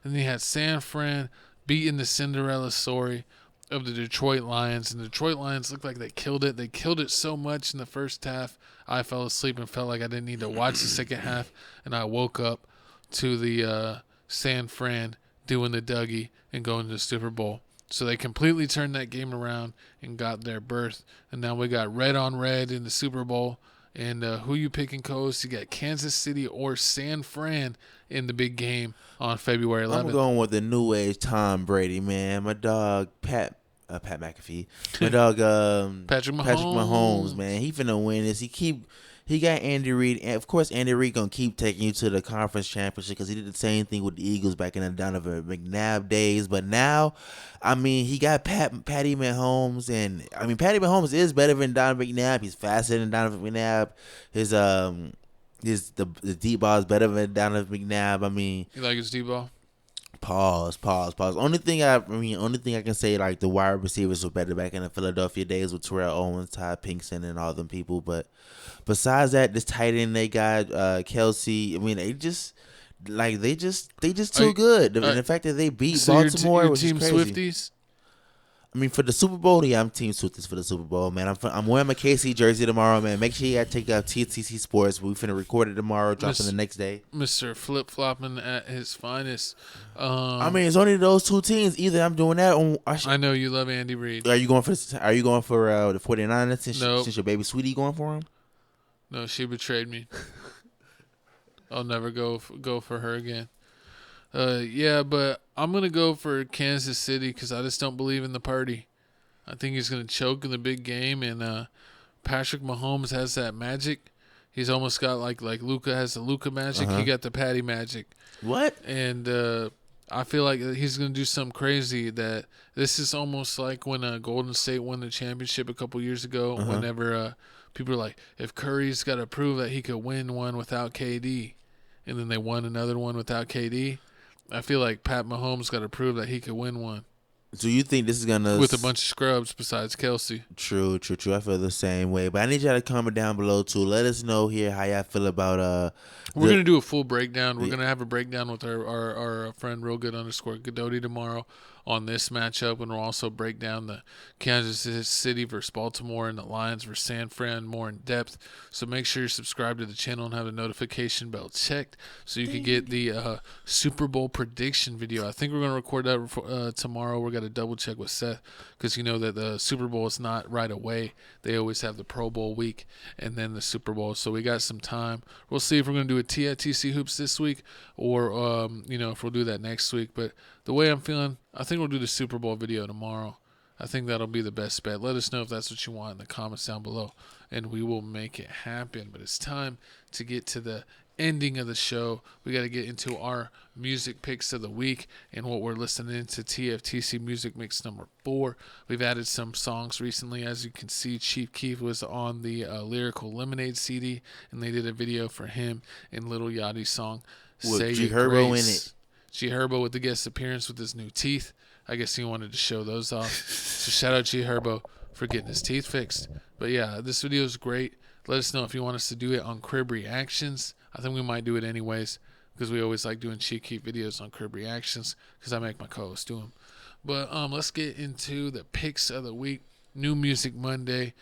And then you had San Fran beating the Cinderella story of the Detroit Lions, and the Detroit Lions looked like they killed it. They killed it so much in the first half, I fell asleep and felt like I didn't need to watch the second half, and I woke up to the San Fran doing the Dougie and going to the Super Bowl. So they completely turned that game around and got their berth, and now we got red on red in the Super Bowl. And who you picking, Coast? You got Kansas City or San Fran in the big game on February 11th. I'm going with the new age Tom Brady, man. My dog Pat McAfee. My dog Patrick Mahomes, man. He finna win this. He got Andy Reid, and of course Andy Reid gonna keep taking you to the conference championship because he did the same thing with the Eagles back in the Donovan McNabb days. But now, I mean, he got Patty Mahomes, and I mean Patty Mahomes is better than Donovan McNabb. He's faster than Donovan McNabb. The deep ball is better than Donovan McNabb. I mean, you like his deep ball? Pause. Only thing I can say, like, the wide receivers were better back in the Philadelphia days with Terrell Owens, Ty Pinkston, and all them people. But besides that, this tight end they got, Kelsey. I mean, they just too good. And the fact that they beat Baltimore was team crazy. Swifties? I mean, for the Super Bowl, yeah, I'm Team Swifties for the Super Bowl, man. I'm wearing my KC jersey tomorrow, man. Make sure you gotta take out TFTC Sports. We finna record it tomorrow, dropping the next day. Mr. Flip Flopping at his finest. I mean, it's only those two teams. Either I'm doing that, or I know you love Andy Reid. Are you going for the 49ers Nope. since your baby sweetie going for him? No, she betrayed me. I'll never go for her again. Yeah, but I'm going to go for Kansas City because I just don't believe in the party. I think he's going to choke in the big game, and Patrick Mahomes has that magic. He's almost got like Luka has the Luka magic. He got the Patty magic. What? And I feel like he's going to do something crazy. That this is almost like when Golden State won the championship a couple years ago, whenever people were like, if Curry's got to prove that he could win one without KD, and then they won another one without KD. I feel like Pat Mahomes got to prove that he could win one. So you think this is gonna with a bunch of scrubs besides Kelsey? True. I feel the same way, but I need y'all to comment down below too. Let us know here how y'all feel about We're gonna do a full breakdown. We're gonna have a breakdown with our friend Real Good _ Godoti tomorrow on this matchup, and we'll also break down the Kansas City versus Baltimore and the Lions versus San Fran more in depth. So make sure you're subscribed to the channel and have the notification bell checked so you can get the Super Bowl prediction video. I think we're gonna record that tomorrow. We're gonna double check with Seth because you know that the Super Bowl is not right away. They always have the Pro Bowl week and then the Super Bowl. So we got some time. We'll see if we're gonna do a TFTC hoops this week or if we'll do that next week. But the way I'm feeling, I think we'll do the Super Bowl video tomorrow. I think that'll be the best bet. Let us know if that's what you want in the comments down below, and we will make it happen. But it's time to get to the ending of the show. We got to get into our music picks of the week and what we're listening to. TFTC Music Mix number 4. We've added some songs recently. As you can see, Chief Keef was on the Lyrical Lemonade CD, and they did a video for him and Lil Yachty's song Say G Your Herbo Grace. in it. G Herbo with the guest appearance with his new teeth. I guess he wanted to show those off. So shout out G Herbo for getting his teeth fixed. But yeah, this video is great. Let us know if you want us to do it on Crib Reactions. I think we might do it anyways because we always like doing Chief Keef videos on Crib Reactions because I make my co-host do them. But let's get into the picks of the week. New Music Monday.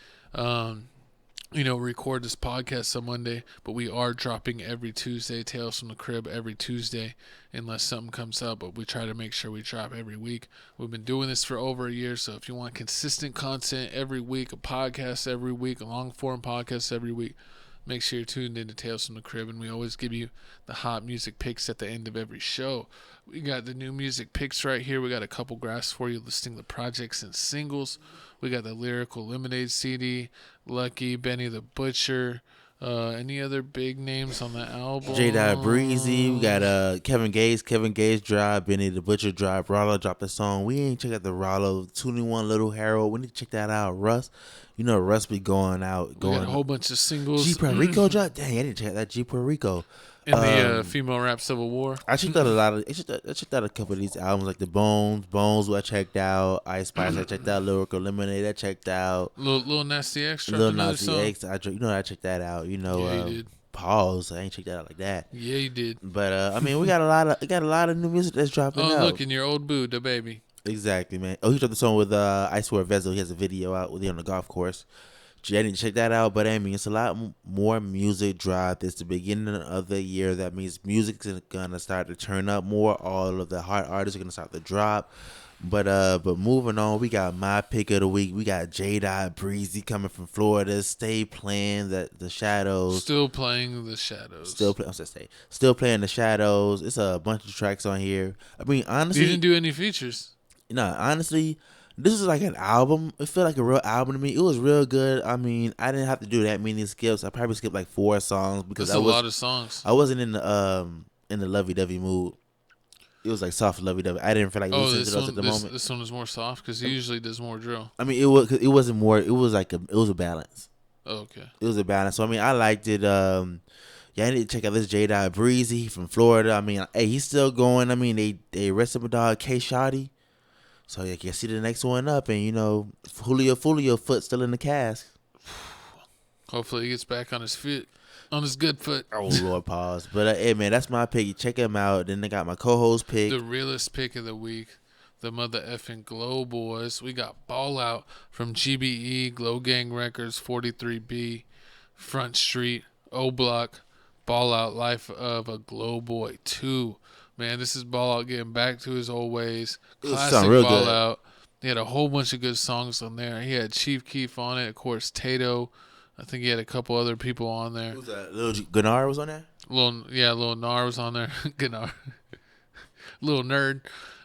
Record this podcast on Monday, but we are dropping every Tuesday. Tales from the Crib every Tuesday, unless something comes up, but we try to make sure we drop every week. We've been doing this for over a year, so if you want consistent content every week, a podcast every week, a long-form podcast every week, make sure you're tuned into Tales from the Crib, and we always give you the hot music picks at the end of every show. We got the new music picks right here. We got a couple graphs for you listing the projects and singles. We got the Lyrical Lemonade CD, Lucky, Benny the Butcher, any other big names on the album? J. Breezy. We got Kevin Gates drop, Benny the Butcher drop, Rollo dropped a song. We ain't check out the Rollo 21 Little Harold. We need to check that out. Russ. Russ be going out. We got a whole bunch of singles. G Puerto Rico drop. Dang, I didn't check out that G Puerto Rico. In the female rap Civil War. I checked out I checked out a couple of these albums like the Bones. I checked out Ice Spice. I checked out Lyrical Lemonade. I checked out Lil Nasty X. Lil Nasty X. I checked that out. Yeah, you did. Pause. I ain't checked that out like that. Yeah, you did. But we got a lot of new music that's dropping out. Oh, look, in your old boo, the baby. Exactly, man. Oh, he dropped the song with I Swear Vezo. He has a video out with him on the golf course. I need to check that out, but it's a lot more music dropped. It's the beginning of the year. That means music's gonna start to turn up more. All of the hot artists are gonna start to drop. But moving on, we got my pick of the week. We got J. Breezy coming from Florida. Stay playing the Shadows. Still playing the Shadows. Still playing the Shadows. It's a bunch of tracks on here. Honestly, you didn't do any features. Honestly. This is like an album. It felt like a real album to me. It was real good. I didn't have to do that many skips. I probably skipped like 4 songs because That's a lot of songs. I wasn't in the lovey-dovey mood. It was like soft lovey-dovey. I didn't feel like listening to those at the moment. This one was more soft because he usually does more drill. It wasn't more. It was a balance. Oh, okay. It was a balance. So I liked it. I need to check out this J. Breezy from Florida. Hey, he's still going. They arrested my dog K. Shotty. So you can see the next one up, and Julio foot still in the cast. Hopefully he gets back on his feet, on his good foot. Oh Lord, pause. But hey man, that's my pick. You check him out. Then they got my co-host pick, the realest pick of the week, the mother effing Glow Boys. We got Ball Out from GBE, Glow Gang Records, 43B, Front Street, O Block, Ball Out, Life of a Glow Boy 2. Man, this is Ball Out getting back to his old ways. Classic Ball Out. He had a whole bunch of good songs on there. He had Chief Keef on it, of course, Tato. I think he had a couple other people on there. Who's that? Lil Gunnar was on there? Lil Nar was on there. Gunnar. Lil Nerd.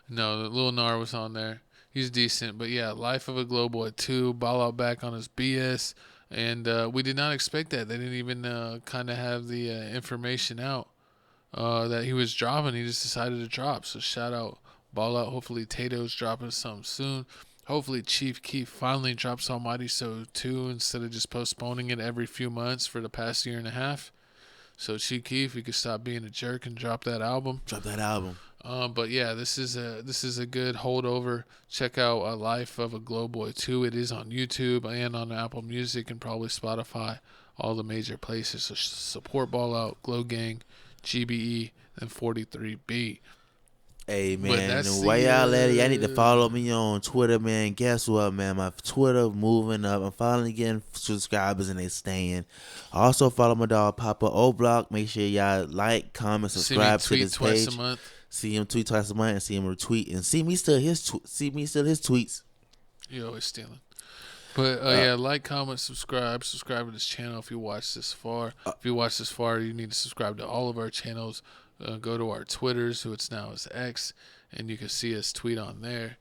No, Lil Nar was on there. He's decent. But yeah, Life of a Glow Boy 2. Ball Out back on his BS. And we did not expect that. They didn't even kind of have the information out. That he was dropping. He just decided to drop. So shout out Ball Out. Hopefully Tato's dropping something soon. Hopefully Chief Keef finally drops Almighty So 2 instead of just postponing it every few months for the past year and a half. So Chief Keef, you could stop being a jerk and drop that album. But yeah, this is a good holdover. Check out Life of a Glow Boy 2. It is on YouTube and on Apple Music and probably Spotify, all the major places. So support Ball Out, Glow Gang, GBE, and 43B. Hey, man, why y'all at it? Y'all need to follow me on Twitter, man. Guess what, man? My Twitter moving up. I'm finally getting subscribers and they staying. Also, follow my dog, Papa O-Block. Make sure y'all like, comment, subscribe to this page. Twice a month. See him tweet twice a month and see him retweet. And see me still his tweets. You're always stealing. But yeah, like, comment, subscribe to this channel if you watch this far. If you watch this far, you need to subscribe to all of our channels. Go to our Twitters, who it's now is X, and you can see us tweet on there.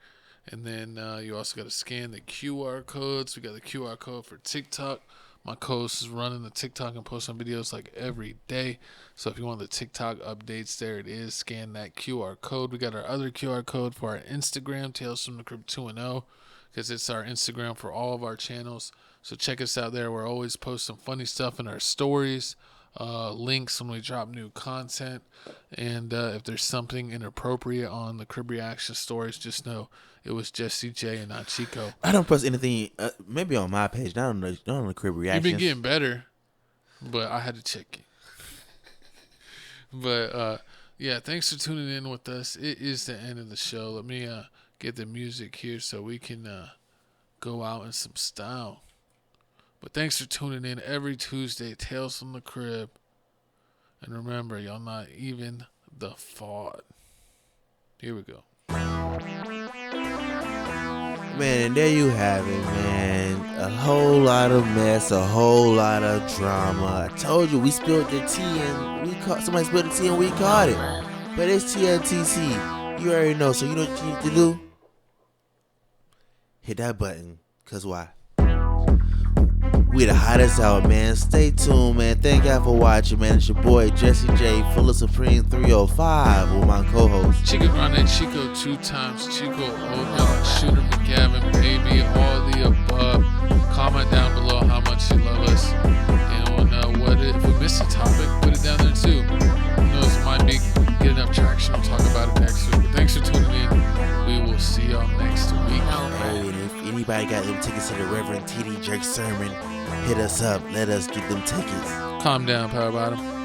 And then you also got to scan the QR codes. We got the QR code for TikTok. My co-host is running the TikTok and posting videos like every day. So if you want the TikTok updates, there it is. Scan that QR code. We got our other QR code for our Instagram, Tales from the Crypt 2.0, because it's our Instagram for all of our channels. So check us out there. We're always posting funny stuff in our stories. Links when we drop new content, and if there's something inappropriate on the Crib Reaction stories, just know it was Jesse J and not Chico. I don't post anything, maybe on my page, not on the Crib Reaction. You've been getting better, but I had to check it. But yeah, thanks for tuning in with us. It is the end of the show. Let me get the music here so we can go out in some style. But thanks for tuning in every Tuesday, Tales from the Crib. And remember, y'all not even the fraud. Here we go. Man, and there you have it, man. A whole lot of mess, a whole lot of drama. I told you, we spilled the tea and somebody spilled the tea and we caught it. But it's TFTC. You already know, so you know what you need to do? Hit that button, cause why? We the hottest out, man. Stay tuned, man. Thank y'all for watching, man. It's your boy, Jesse J, Full of Supreme 305 with my co-host. Chico Grande, Chico 2 times, Chico Oldham, Shooter McGavin, baby, all the above. Comment down below how much you love us. And we'll know if we miss a topic, put it down there too. Who knows, it might get enough traction. We'll talk about it next week. But thanks for tuning in. We will see y'all next week. Hey, and if anybody got them tickets to the Reverend T.D. Jerk sermon, hit us up. Let us get them tickets. Calm down, Power Bottom.